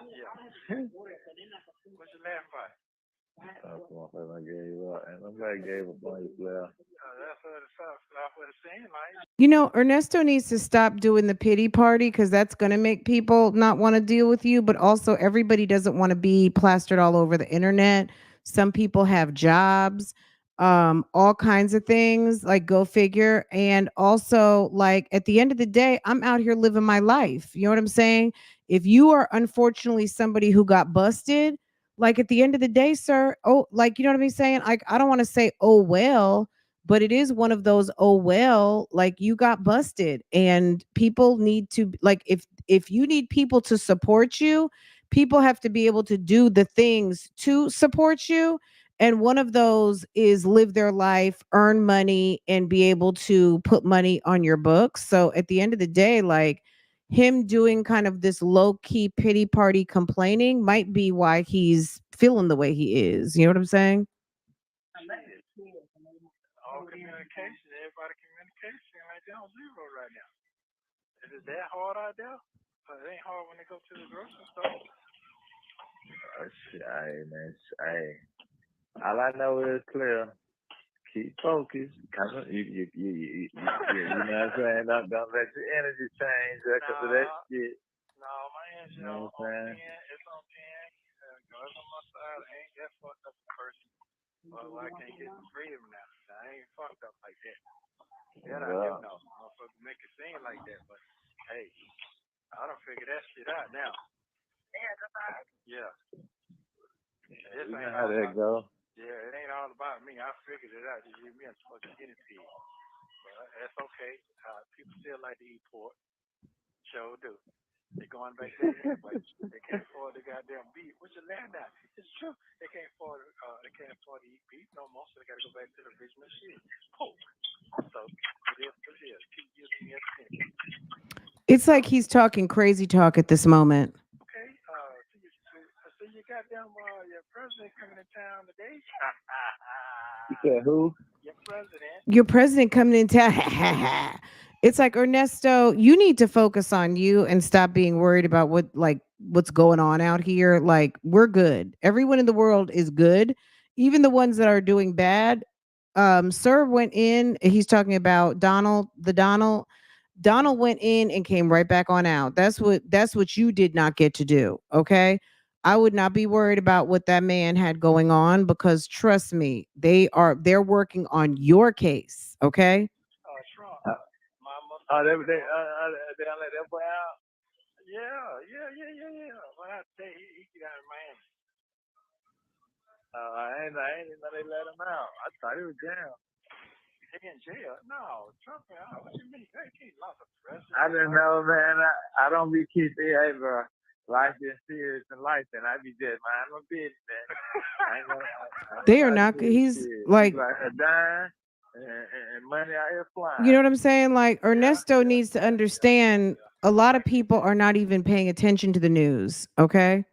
Yeah. What's your laugh at? I gave you up. And nobody gave up on you, player. That's what it seemed like. You know, Ernesto needs to stop doing the pity party, because that's going to make people not want to deal with you. But also, everybody doesn't want to be plastered all over the internet. Some people have jobs, all kinds of things, like go figure. And also, like at the end of the day, I'm out here living my life. You know what I'm saying? If you are unfortunately somebody who got busted, like at the end of the day, sir, oh, like, you know what I'm saying? Like, I don't want to say, oh, well, but it is one of those, oh well, like you got busted, and people need to, like, if you need people to support you, people have to be able to do the things to support you, and one of those is live their life, earn money, and be able to put money on your books. So at the end of the day, like, him doing kind of this low key pity party complaining might be why he's feeling the way he is. You know what I'm saying? All communication, everybody communication like they on zero right now. Is it that hard out there? It ain't hard when they go to the grocery store. Shit, man. All I know is clear. Keep focused. You know what I'm saying? Don't let your energy change because of that shit. No, my energy You know on 10. It's on 10. Goes on my side. I ain't that fucked up a person. Well, I can't get some freedom now. I ain't fucked up like that. That I do know. Motherfuckers make it seem like that, but hey, I done figured that shit out now. Yeah. You know how that go. Yeah, it ain't all about me. I figured it out. Just give me a fucking guinea pig. But that's okay. People still like to eat pork. Sure do. They're going back there anyway. They can't afford the goddamn beef. What's your land at? It's true. They can't afford to eat beef no more, so they gotta go back to the original shit. Pork. So it is what it is. Keep using me as a guinea pig. It's like he's talking crazy talk at this moment. Okay. So you goddamn your president coming to town today. You said who? Your president. Your president coming in town. It's like, Ernesto, you need to focus on you and stop being worried about what's going on out here. Like, we're good. Everyone in the world is good, even the ones that are doing bad. Sir went in. He's talking about Donald. Donald went in and came right back on out. That's what you did not get to do. Okay. I would not be worried about what that man had going on because trust me, they're working on your case. Okay. Trump. They let that boy out. Yeah. Well, I say he got out of Miami. I ain't know they let him out. I thought he was down. He in jail? No, Trump. What you mean? He lost a president. I didn't know, man. I don't be keeping bro. Life is serious in life, and I be just mind my business. They are not. He's like a dime and money out here flying. You know what I'm saying? Like Ernesto needs to understand a lot of people are not even paying attention to the news. Okay.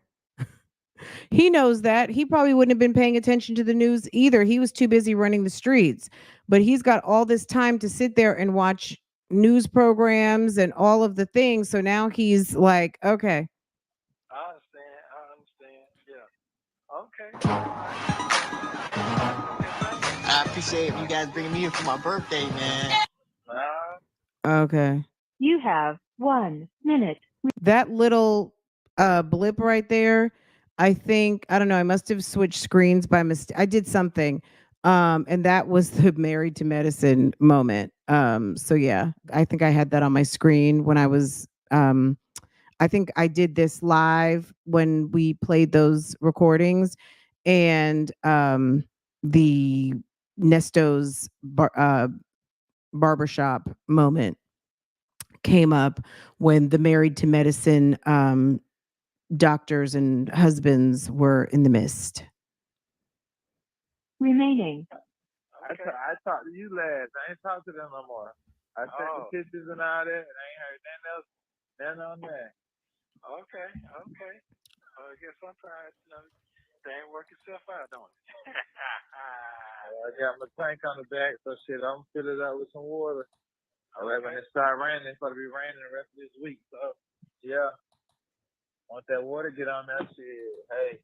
He knows that. He probably wouldn't have been paying attention to the news either. He was too busy running the streets. But he's got all this time to sit there and watch news programs and all of the things. So now he's like, okay. I understand. Yeah. Okay. All right. I appreciate you guys bringing me in for my birthday, man. Okay. You have 1 minute. That little blip right there, I think, I don't know, I must have switched screens by mistake. I did something. And that was the married to medicine moment. So yeah, I think I had that on my screen when I was I think I did this live when we played those recordings and the Nesto's barbershop moment came up when the married to medicine doctors and husbands were in the mist. Remaining. I talked to you last. I ain't talked to them no more. I sent the pictures and all that, and I ain't heard nothing else. Nothing on that. Okay. I guess sometimes they ain't work itself out, don't it? I got my tank on the back, so shit, I'm gonna fill it up with some water. All right, when it start raining, it's gonna be raining the rest of this week. So yeah, once that water get on that shit, hey,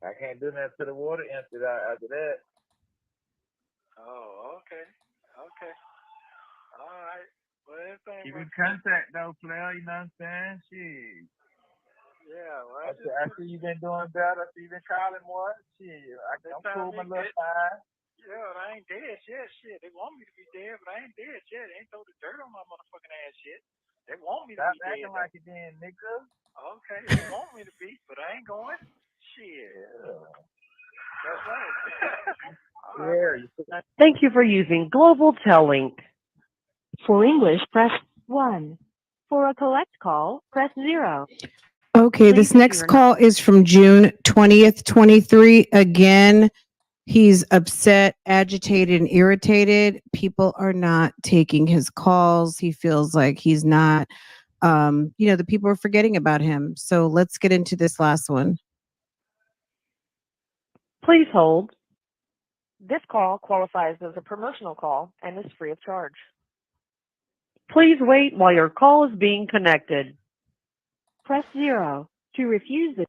I can't do nothing till the water empties out after that. Oh, okay. All right. Well, everything. Keep in contact though, player. You know what I'm saying? Shit. Yeah, well, I see you been doing better. I see you been calling more. Shit, I'm cool, my little fine. Yeah, I ain't dead yet. Shit, they want me to be dead, but I ain't dead yet. They ain't throw the dirt on my motherfucking ass yet. They want me to be dead. Stop acting like it then, nigga. Okay, they want me to be, but I ain't going. Shit. Yeah. That's right. Yeah. Thank you for using Global Tellink. For English, press 1. For a collect call, press 0. Okay, Please this next call is from June 20th, 23. Again, he's upset, agitated, and irritated. People are not taking his calls. He feels like he's not The people are forgetting about him. So let's get into this last one. Please hold. This call qualifies as a promotional call and is free of charge. Please wait while your call is being connected. Press 0 to refuse it.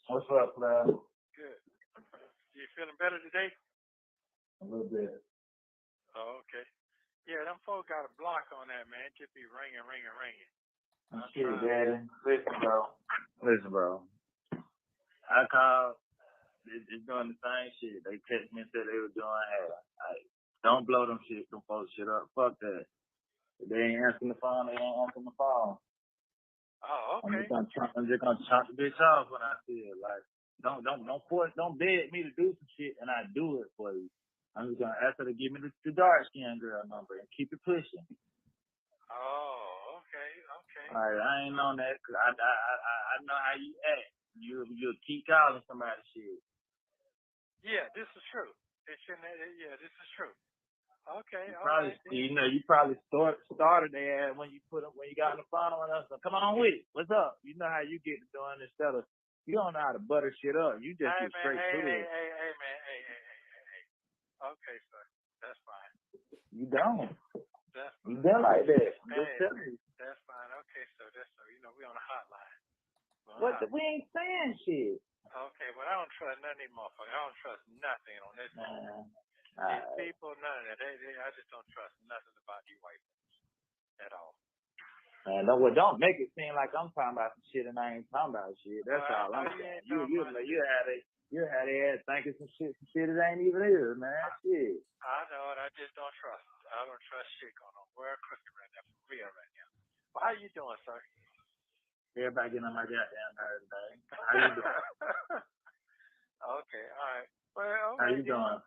What's up, man? Good. You feeling better today? A little bit. Oh, okay. Yeah, them folks got a block on that, man. It just be ringing. Shit, Daddy. Listen, bro. I called. It's doing the same shit. They text me and said they were doing hair. Don't blow them folks shit up. Fuck that. If they ain't answering the phone, they ain't answering the phone. Oh, okay. I'm just gonna chop the bitch off when I see it. Like, don't beg me to do some shit and I do it for you. I'm just gonna ask her to give me the dark skin girl number and keep it pushing. Oh, okay. All right, I ain't on that because I know how you act. You'll keep calling somebody shit. Yeah, this is true. This is true. Okay, You probably started there when you got on the phone with us. So come on with it. What's up? You know how you get to doing instead of you don't know how to butter shit up. You just get straight to it. Hey, man. Okay, sir. That's fine. You don't. That's fine. You been like that. Just tell me. That's fine. Okay, sir. We on a hotline. We ain't saying shit. Okay, but I don't trust none of these motherfuckers. I don't trust nothing on this. These people, none of that. I just don't trust nothing about you white folks at all. Man, don't make it seem like I'm talking about some shit and I ain't talking about shit. That's all I'm saying. You had their ass thinking some shit that ain't even here, man. Shit. I know it. I just don't trust. I don't trust shit going on. We're cooking right now, for real right now. Well, how you doing, sir? Everybody getting on my goddamn nerves, man. How you doing? Okay, all right. Well, how you doing?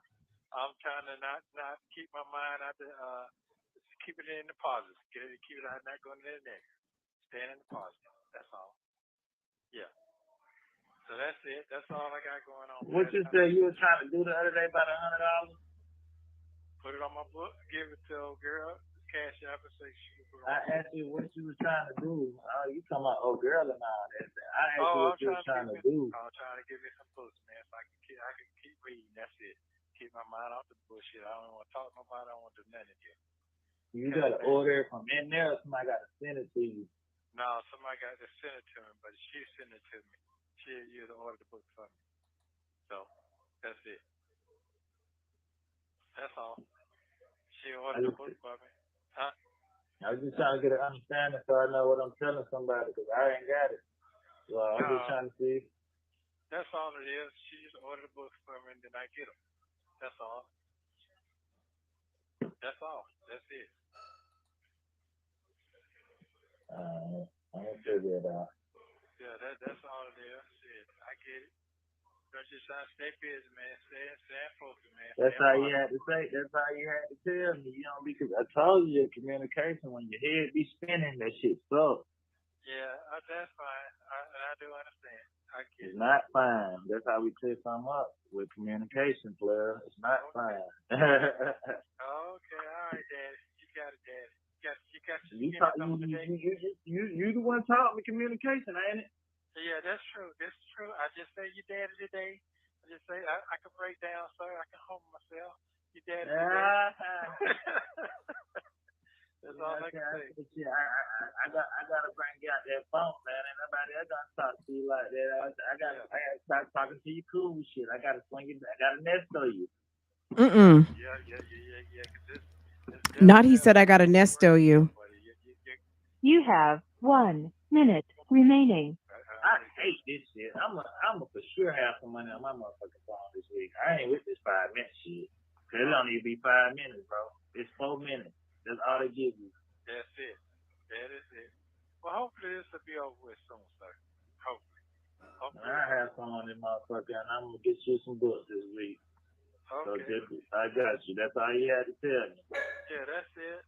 I'm trying to not keep my mind out the keep it in the positive. Keep it out, not going in the negative. Staying in the positive. That's all. Yeah. So that's it. That's all I got going on. What you said you were trying to do the other day about $100? Put it on my book. Give it to old girl. Cash up and say she can put it on. I asked you what you was trying to do. Oh, you talking about old girl and all that. I asked you what you was trying to do. I'm trying to give me some books, man, so I can keep reading. That's it. Keep my mind off the bullshit. I don't want to talk to nobody. I don't want to do nothing yet. You got to order it from in there, or somebody got to send it to you. No, somebody got to send it to me, but she sent it to me. You to order the book for me. So that's it. That's all. She ordered the book for me. Huh? I was just trying to get an understanding so I know what I'm telling somebody because I ain't got it. So I'm just trying to see. That's all it is. She just ordered the books for me and then I get them. That's all. That's all. That's it. I'm gonna figure it out. Yeah, that's all it is. Shit, I get it. I'm just trying to stay busy, man. Stay focused, man. That's how you had to say. That's how you had to tell me. You know, because I told you your communication when your head be spinning, that shit sucks. Yeah, that's fine. I do understand. I get it. It's not fine. That's how we clear something up with communication, player. It's not fine. Okay, all right, Daddy. You got it, Daddy. You the one taught me communication, ain't it? Yeah, that's true. This is true. I just say you daddy today. I just say I can break down, sir. I can hold myself. You daddy today. That's all I can say. I gotta bring you out that phone, man. Ain't nobody else gonna talk to you like that. I gotta start talking to you cool shit. I gotta swing it. I gotta nesto you. Yeah. Not he said I gotta nesto you. You have 1 minute remaining. I hate this shit. I'm a for sure have some money on my motherfucking phone this week. I ain't with this 5 minute shit. Cause it don't need to be 5 minutes, bro. It's 4 minutes. That's all they give you. That's it. That is it. Well, hopefully this will be over with soon, sir. Hopefully. I have some on this motherfucker, and I'm gonna get you some books this week. Okay. So I got you. That's all you had to tell me. Yeah, that's it.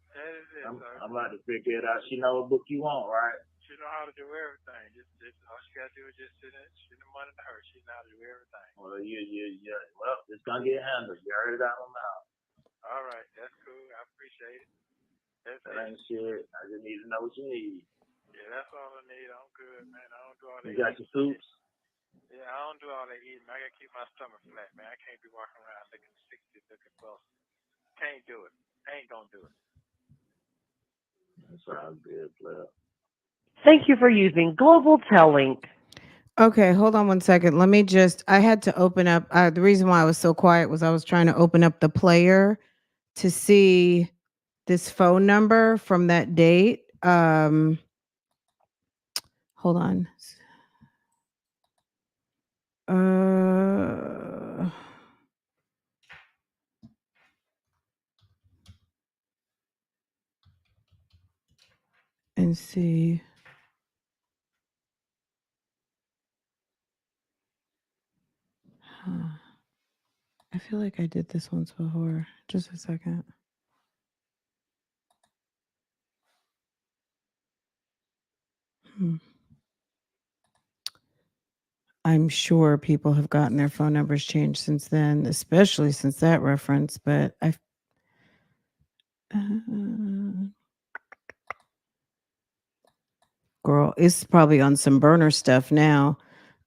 That is it, sir. I'm about to figure it out. She know what book you want, right? She know how to do everything. Just all she gotta do is just send the money to her. She know how to do everything. Well, well, it's gonna get handled. You heard it out of my mouth. All right, that's cool. I appreciate it. That's That it. ain't shit. I just need to know what you need. Yeah, that's all I need. I'm good, man. I don't do all You that got eating. your soups? Yeah, I don't do all that eating. I gotta keep my stomach flat, man. I can't be walking around looking 60, looking well. Can't do it. Ain't gonna do it. That's all good, player. Thank you for using Global Tellink. Okay, hold on one second. Let me just, I had to open up. The reason why I was so quiet was I was trying to open up the player to see this phone number from that date. Hold on. Uh, and see. Huh. I feel like I did this once before. Just a second. Hmm. I'm sure people have gotten their phone numbers changed since then, especially since that reference. But uh, girl, it's probably on some burner stuff now.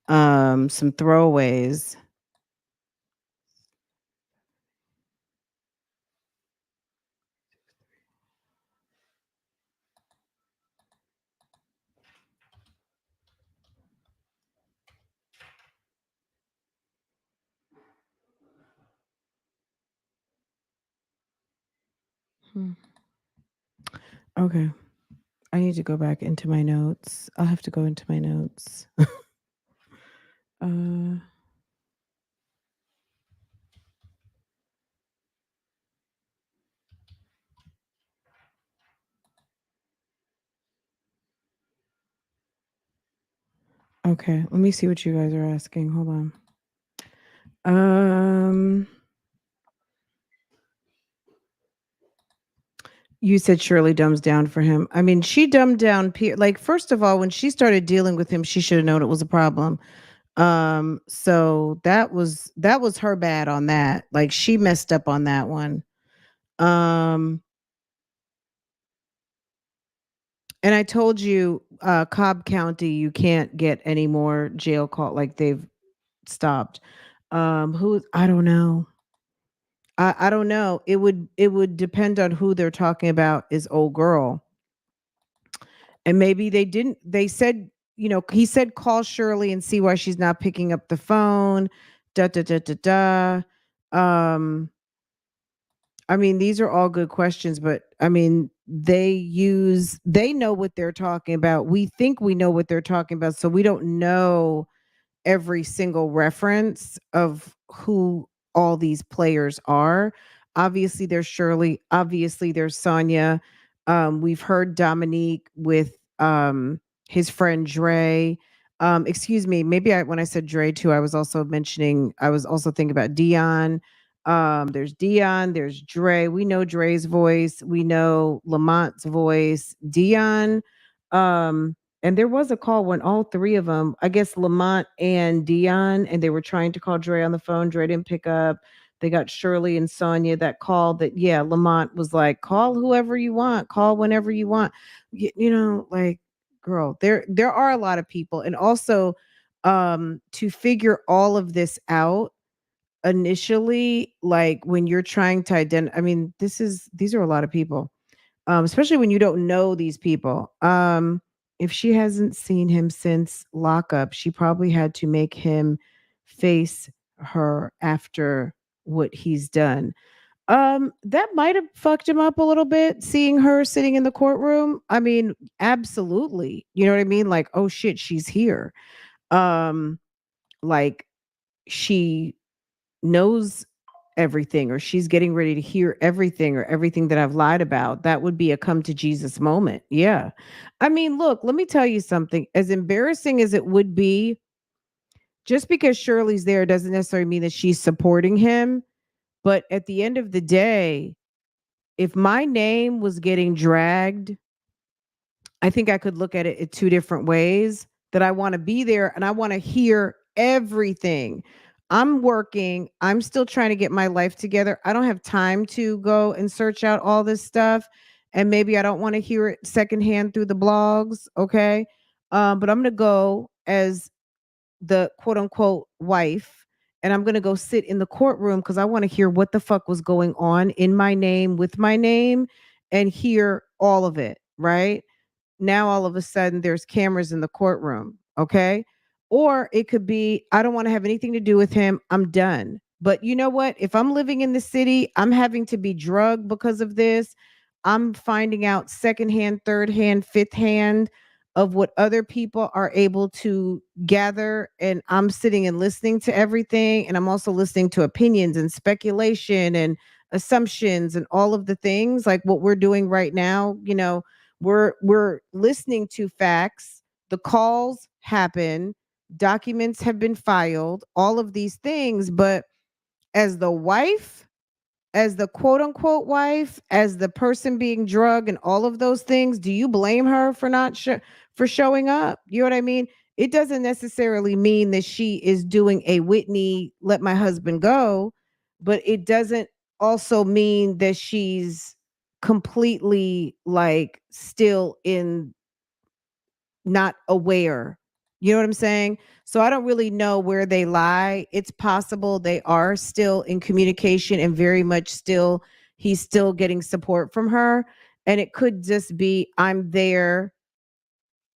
Some throwaways. Hmm. Okay, I need to go back into my notes. I'll have to go into my notes. uh, okay, let me see what you guys are asking. Hold on. Um, you said Shirley dumbs down for him. I mean, she dumbed down. Like, first of all, when she started dealing with him, she should have known it was a problem. So that was her bad on that. Like, she messed up on that one. Um, and I told you, Cobb County, you can't get any more jail call. Like, they've stopped. Who I don't know. I don't know. It would depend on who they're talking about is old girl. And maybe they didn't they said, he said call Shirley and see why she's not picking up the phone. Da da da da da. I mean, these are all good questions, but I mean, they know what they're talking about. We think we know what they're talking about, so we don't know every single reference of who all these players are. Obviously, there's Shirley. Obviously, there's Sonia. We've heard Dominique with his friend Dre. Excuse me. Maybe when I said Dre too, I was also thinking about Dion. There's Dion. There's Dre. We know Dre's voice. We know Lamont's voice. Dion. Um, and there was a call when all three of them, I guess Lamont and Dion, and they were trying to call Dre on the phone. Dre didn't pick up. They got Shirley and Sonia that called that, yeah, Lamont was like, call whoever you want, call whenever you want. Like, girl, there are a lot of people. And also, to figure all of this out initially, like when you're trying to identify, I mean, these are a lot of people, especially when you don't know these people. If she hasn't seen him since lockup, she probably had to make him face her after what he's done. That might have fucked him up a little bit, seeing her sitting in the courtroom. I mean, absolutely. You know what I mean? Like, oh shit, she's here. Um, like she knows everything, or she's getting ready to hear everything, or everything that I've lied about. That would be a come to Jesus moment. Yeah. I mean, look, let me tell you something. As embarrassing as it would be, just because Shirley's there doesn't necessarily mean that she's supporting him. But at the end of the day, if my name was getting dragged, I think I could look at it in two different ways, that I want to be there and I want to hear everything. I'm working. I'm still trying to get my life together. I don't have time to go and search out all this stuff. and maybe I don't want to hear it secondhand through the blogs. Okay. But I'm going to go as the quote unquote wife, and I'm going to go sit in the courtroom because I want to hear what the fuck was going on in my name with my name and hear all of it, right? Now all of a sudden there's cameras in the courtroom. Okay. Or it could be, I don't want to have anything to do with him. I'm done. But you know what? If I'm living in the city, I'm having to be drugged because of this. I'm finding out secondhand, third hand, fifth hand of what other people are able to gather. And I'm sitting and listening to everything. And I'm also listening to opinions and speculation and assumptions and all of the things like what we're doing right now. We're listening to facts. The calls happen, documents have been filed, all of these things. But as the wife, as the quote unquote wife, as the person being drugged and all of those things, do you blame her for not for showing up? You know what I mean? It doesn't necessarily mean that she is doing a Whitney let my husband go, but it doesn't also mean that she's completely like still in not aware. You know what I'm saying? So I don't really know where they lie. It's possible they are still in communication and very much still, he's still getting support from her. And it could just be, I'm there,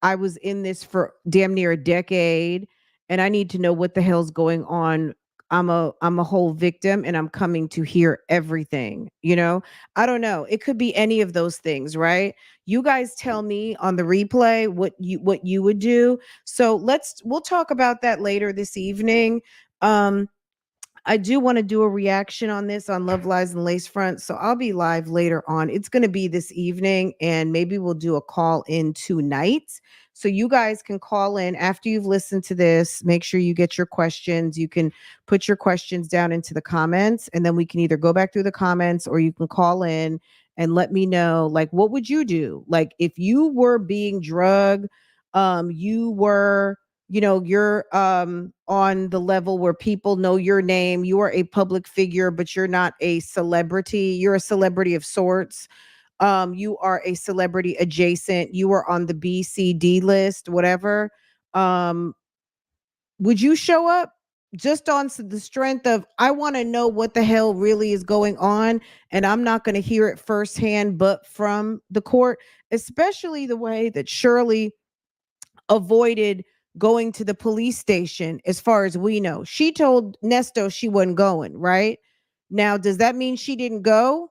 I was in this for damn near a decade and I need to know what the hell's going on. I'm a whole victim and I'm coming to hear everything, you know? I don't know. It could be any of those things, right? You guys tell me on the replay what you would do. So we'll talk about that later this evening. Um I do want to do a reaction on this on Love Lies and Lace Front. So I'll be live later on. It's going to be this evening, and maybe we'll do a call in tonight. So you guys can call in after you've listened to this. Make sure you get your questions. You can put your questions down into the comments, and then we can either go back through the comments or you can call in and let me know, like, what would you do? Like, if you were being drugged, you were you're on the level where people know your name, you are a public figure but you're not a celebrity, you're a celebrity of sorts, you are a celebrity adjacent, you are on the BCD list, whatever. um would you show up just on the strength of, I want to know what the hell really is going on, and I'm not going to hear it firsthand but from the court, especially the way that Shirley avoided going to the police station? As far as we know, she told Nesto she wasn't going, right? Now, does that mean she didn't go?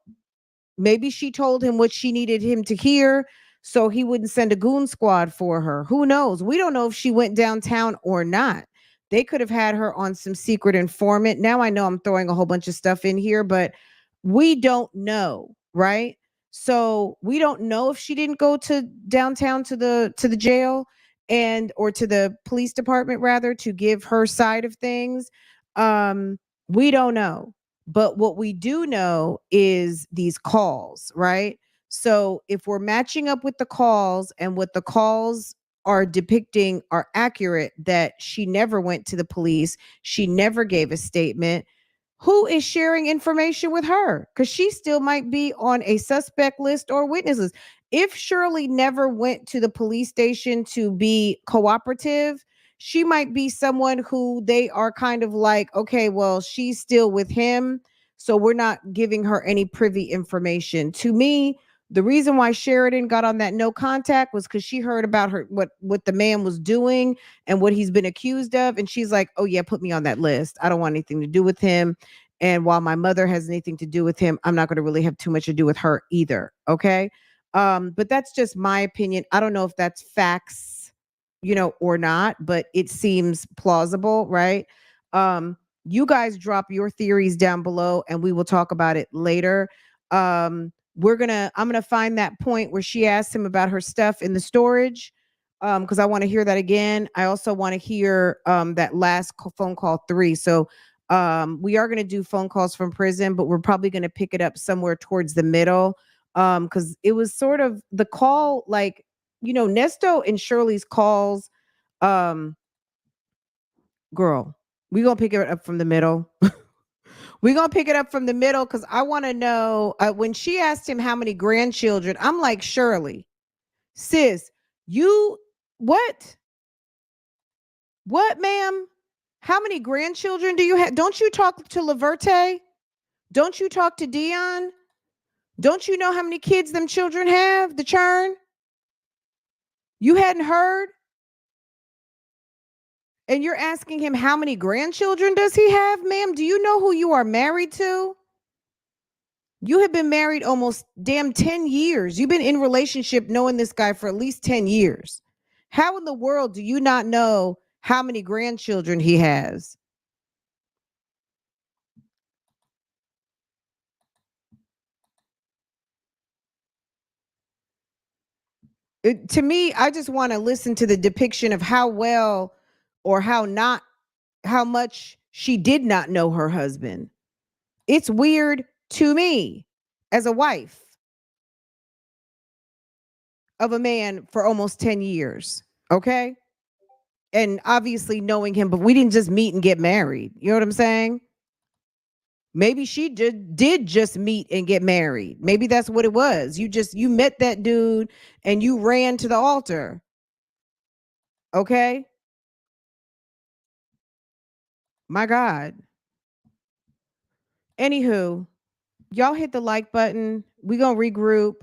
Maybe she told him what she needed him to hear so he wouldn't send a goon squad for her. Who knows? We don't know if she went downtown or not. They could have had her on some secret informant. Now I know I'm throwing a whole bunch of stuff in here, but we don't know, right? So we don't know if she didn't go to downtown to the jail and or to the police department rather to give her side of things. We don't know. But what we do know is these calls, right? So if we're matching up with the calls and what the calls are depicting are accurate, that she never went to the police, she never gave a statement, who is sharing information with her? Because she still might be on a suspect list or witness list. If Shirley never went to the police station to be cooperative, she might be someone who they are kind of like, okay, well, she's still with him, so we're not giving her any privy information. To me, the reason why Sheridan got on that no contact was because she heard about her what the man was doing and what he's been accused of, and she's like, oh yeah, put me on that list. I don't want anything to do with him. And while my mother has anything to do with him, I'm not going to really have too much to do with her either. Okay. But that's just my opinion. I don't know if that's facts, or not, but it seems plausible, right? You guys drop your theories down below and we will talk about it later. I'm gonna find that point where she asked him about her stuff in the storage. Because I want to hear that again. I also want to hear that last phone call 3. So we are going to do phone calls from prison, but we're probably going to pick it up somewhere towards the middle. Because it was sort of the call, like, Nesto and Shirley's calls. Um, girl, we gonna pick it up from the middle. We're going to pick it up from the middle because I want to know when she asked him how many grandchildren, I'm like, Shirley, sis, you, what? What, ma'am? How many grandchildren do you have? Don't you talk to Laverte? Don't you talk to Dion? Don't you know how many kids them children have? The churn? You hadn't heard? And you're asking him how many grandchildren does he have, ma'am? Do you know who you are married to? You have been married almost damn 10 years. You've been in relationship knowing this guy for at least 10 years. How in the world do you not know how many grandchildren he has? To me, I just want to listen to the depiction of how well or how much she did not know her husband. It's weird to me as a wife of a man for almost 10 years. Okay. And obviously knowing him, but we didn't just meet and get married. You know what I'm saying? Maybe she did just meet and get married. Maybe that's what it was. You met that dude and you ran to the altar. Okay? My God. Anywho, y'all hit the like button. We're going to regroup.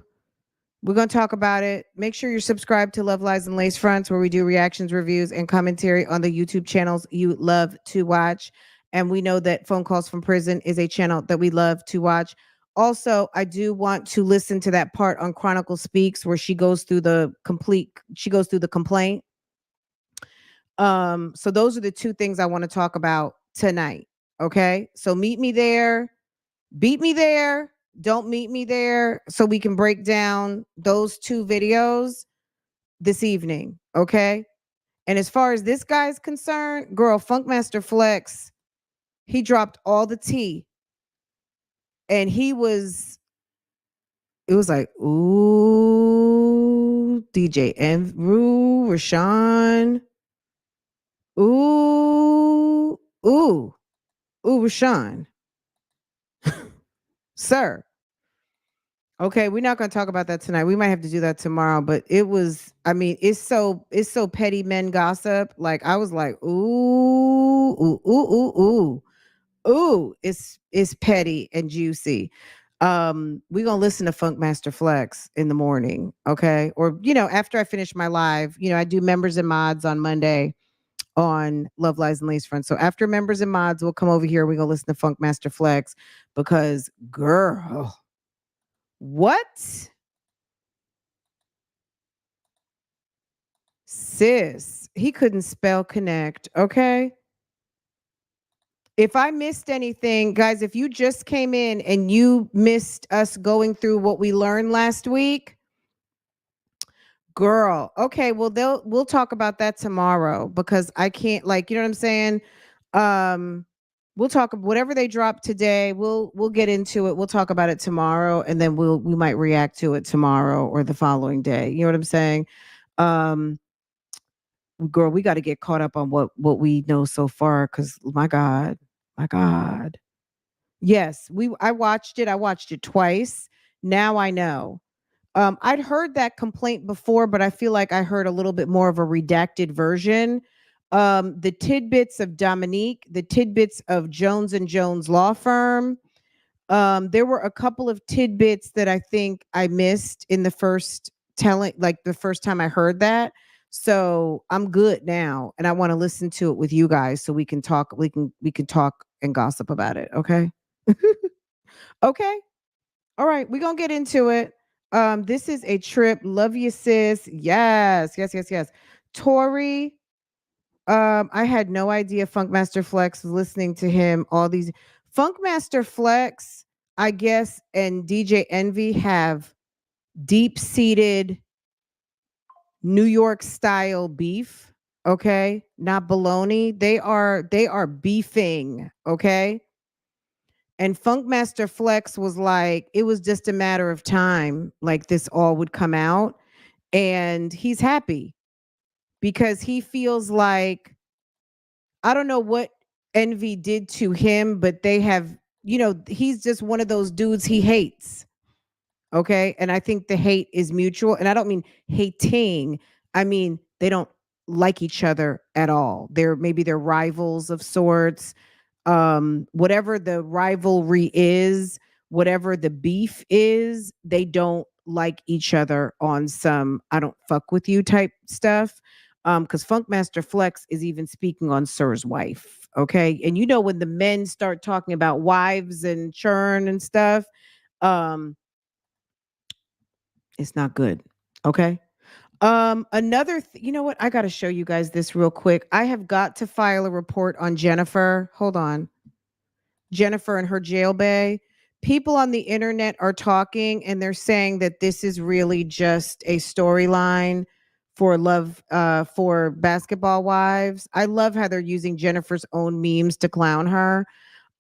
We're going to talk about it. Make sure you're subscribed to Love Lies and Lace Fronts, where we do reactions, reviews, and commentary on the YouTube channels you love to watch. And we know that Phone Calls from Prison is a channel that we love to watch. Also, I do want to listen to that part on Chronicle Speaks where she goes through the complaint. So those are the two things I want to talk about tonight. Okay. So meet me there. Beat me there. Don't meet me there so we can break down those two videos this evening. Okay. And as far as this guy's concerned, girl, Funkmaster Flex, he dropped all the tea. And it was like, ooh, DJ Enru, Rashawn. Ooh, Rashawn. Sir. Okay, we're not going to talk about that tonight. We might have to do that tomorrow, but it's so petty men gossip. Like I was like, ooh, it's petty and juicy. We're going to listen to Funkmaster Flex in the morning, okay? Or after I finish my live, I do members and mods on Monday on Love Lies and Lace Front. So after members and mods, we'll come over here. We're going to listen to Funkmaster Flex because girl, what? Sis, he couldn't spell connect, okay? If I missed anything, guys, if you just came in and you missed us going through what we learned last week, girl, okay, well we'll talk about that tomorrow because I can't, like, you know what I'm saying? We'll talk whatever they drop today. We'll get into it. We'll talk about it tomorrow, and then we might react to it tomorrow or the following day. You know what I'm saying? Girl, we got to get caught up on what we know so far because my God. Yes, I watched it. I watched it twice. Now I know. I'd heard that complaint before, but I feel like I heard a little bit more of a redacted version. The tidbits of Dominique, the tidbits of Jones and Jones Law Firm. There were a couple of tidbits that I think I missed in the first telling, like the first time I heard that. So I'm good now, and I want to listen to it with you guys so we can talk. We can talk and gossip about it. Okay. Okay. All right. We're gonna get into it. This is a trip. Love you, sis. Yes. Tori. I had no idea Funkmaster Flex was listening to him. All these Funkmaster Flex, I guess, and DJ Envy have deep-seated New York style beef. Okay, not baloney. They are beefing. Okay. And Funkmaster Flex was like, it was just a matter of time, like this all would come out. And he's happy because he feels like, I don't know what Envy did to him, but they have he's just one of those dudes he hates. Okay. And I think the hate is mutual. And I don't mean hating, I mean, they don't like each other at all. They're rivals of sorts. Whatever the rivalry is, whatever the beef is, they don't like each other on some I don't fuck with you type stuff. Because Funkmaster Flex is even speaking on Sir's wife. Okay. And when the men start talking about wives and churn and stuff, um, it's not good. Okay. You know what? I got to show you guys this real quick. I have got to file a report on Jennifer. Hold on. Jennifer and her jail bay. People on the internet are talking and they're saying that this is really just a storyline for for basketball wives. I love how they're using Jennifer's own memes to clown her.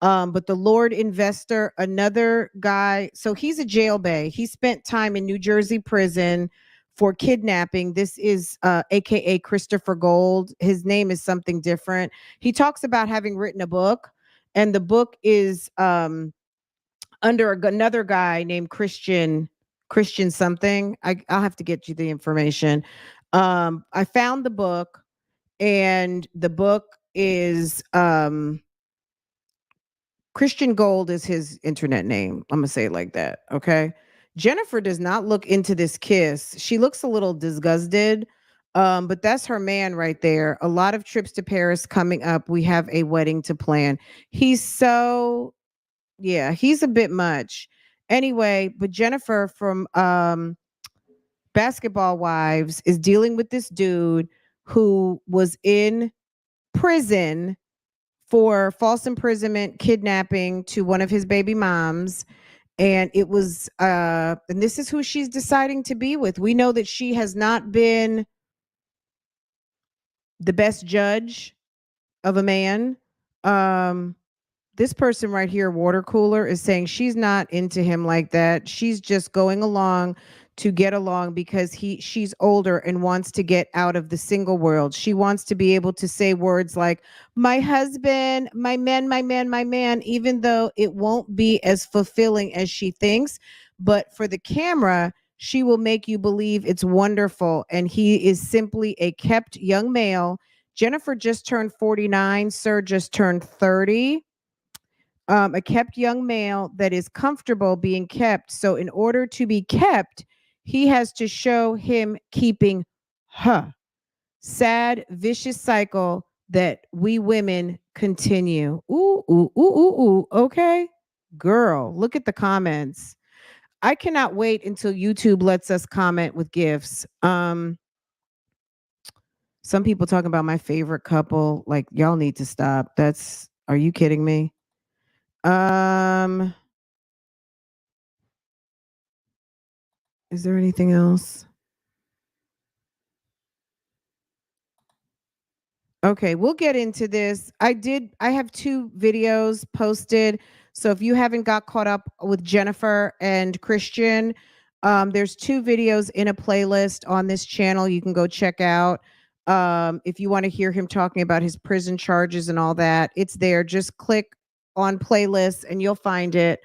But the Lord Investor, another guy, so he's a jail bay. He spent time in New Jersey prison for kidnapping. This is AKA Christopher Gold. His name is something different. He talks about having written a book, and the book is under another guy named Christian something. I'll have to get you the information. I found the book, and the book is Christian Gold is his internet name. I'm gonna say it like that. Okay. Jennifer does not look into this kiss. She looks a little disgusted. But that's her man right there. A lot of trips to Paris coming up. We have a wedding to plan. He's so yeah, he's a bit much. Anyway, but Jennifer from Basketball Wives is dealing with this dude who was in prison for false imprisonment, kidnapping to one of his baby moms. And it was and this is who she's deciding to be with. We know that she has not been the best judge of a man. This person right here, water cooler, is saying she's not into him like that. She's just going along to get along because she's older and wants to get out of the single world. She wants to be able to say words like my husband, my man, my man, my man, even though it won't be as fulfilling as she thinks. But for the camera, she will make you believe it's wonderful. And he is simply a kept young male. Jennifer just turned 49. Sir just turned 30. A kept young male that is comfortable being kept. So, in order to be kept, he has to show him keeping her. Sad, vicious cycle that we women continue. Ooh, ooh, ooh, ooh, ooh. Okay. Girl, look at the comments. I cannot wait until YouTube lets us comment with gifts. Some people talking about my favorite couple. Like, y'all need to stop. Are you kidding me? Is there anything else? Okay, we'll get into this. I have 2 videos posted. So if you haven't got caught up with Jennifer and Christian, there's 2 videos in a playlist on this channel you can go check out. If you want to hear him talking about his prison charges and all that, it's there. Just click on playlists and you'll find it.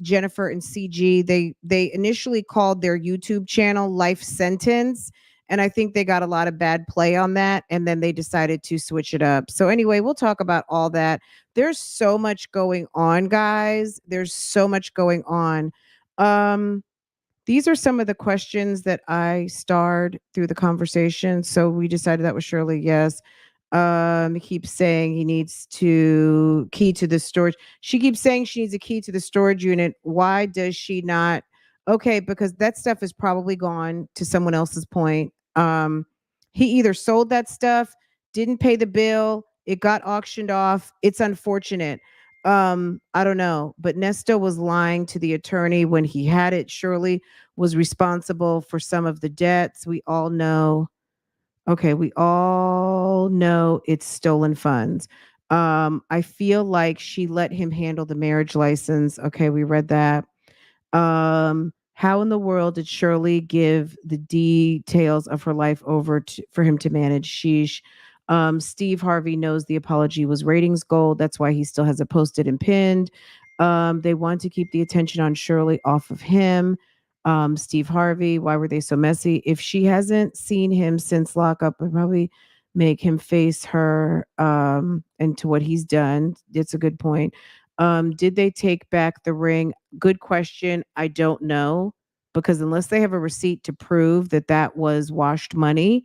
Jennifer and CG, they initially called their YouTube channel Life Sentence, and I think they got a lot of bad play on that. And then they decided to switch it up. So, anyway, we'll talk about all that. There's so much going on, guys. There's so much going on. These are some of the questions that I starred through the conversation. So, we decided that was Shirley. Yes. He keeps saying he needs to key to the storage. She keeps saying she needs a key to the storage unit. Why does she not? Okay, because that stuff is probably gone to someone else's point. He either sold that stuff, didn't pay the bill, it got auctioned off. It's unfortunate. I don't know, but Nesto was lying to the attorney when he had it. Shirley was responsible for some of the debts. We all know. Okay, we all know it's stolen funds. I feel like she let him handle the marriage license. Okay, we read that. How in the world did Shirley give the details of her life over for him to manage? Sheesh. Steve Harvey knows the apology was ratings gold. That's why he still has it posted and pinned. They want to keep the attention on Shirley off of him. Steve Harvey, why were they so messy? If she hasn't seen him since lockup, it probably make him face her and to what he's done. It's a good point. Did they take back the ring? Good question. I don't know because unless they have a receipt to prove that that was washed money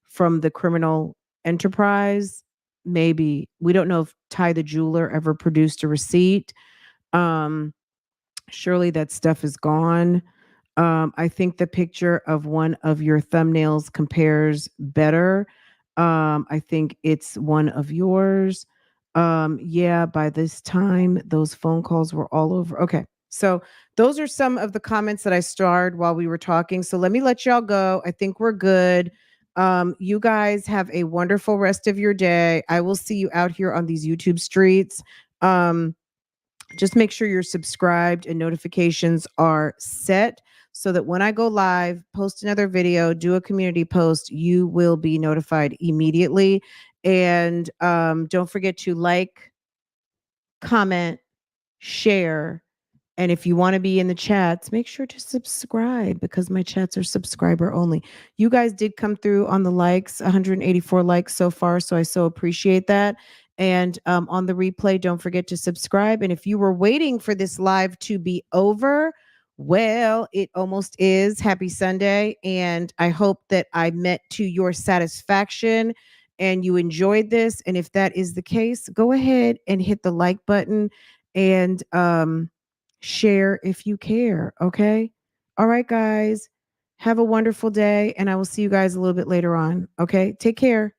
from the criminal enterprise, maybe we don't know if Ty the jeweler ever produced a receipt. Um, Surely that stuff is gone. I think the picture of one of your thumbnails compares better. I think it's one of yours. Yeah, by this time, those phone calls were all over. Okay. So those are some of the comments that I starred while we were talking. So let me let y'all go. I think we're good. You guys have a wonderful rest of your day. I will see you out here on these YouTube streets. Um, just make sure you're subscribed and notifications are set so that when I go live, post another video, do a community post, you will be notified immediately. And don't forget to like, comment, share, and if you want to be in the chats, make sure to subscribe because my chats are subscriber only. You guys did come through on the likes, 184 likes so far. So I so appreciate that. And on the replay, don't forget to subscribe. And if you were waiting for this live to be over, well, it almost is. Happy Sunday. And I hope that I met to your satisfaction and you enjoyed this. And if that is the case, go ahead and hit the like button and share if you care. Okay. All right, guys. Have a wonderful day. And I will see you guys a little bit later on. Okay. Take care.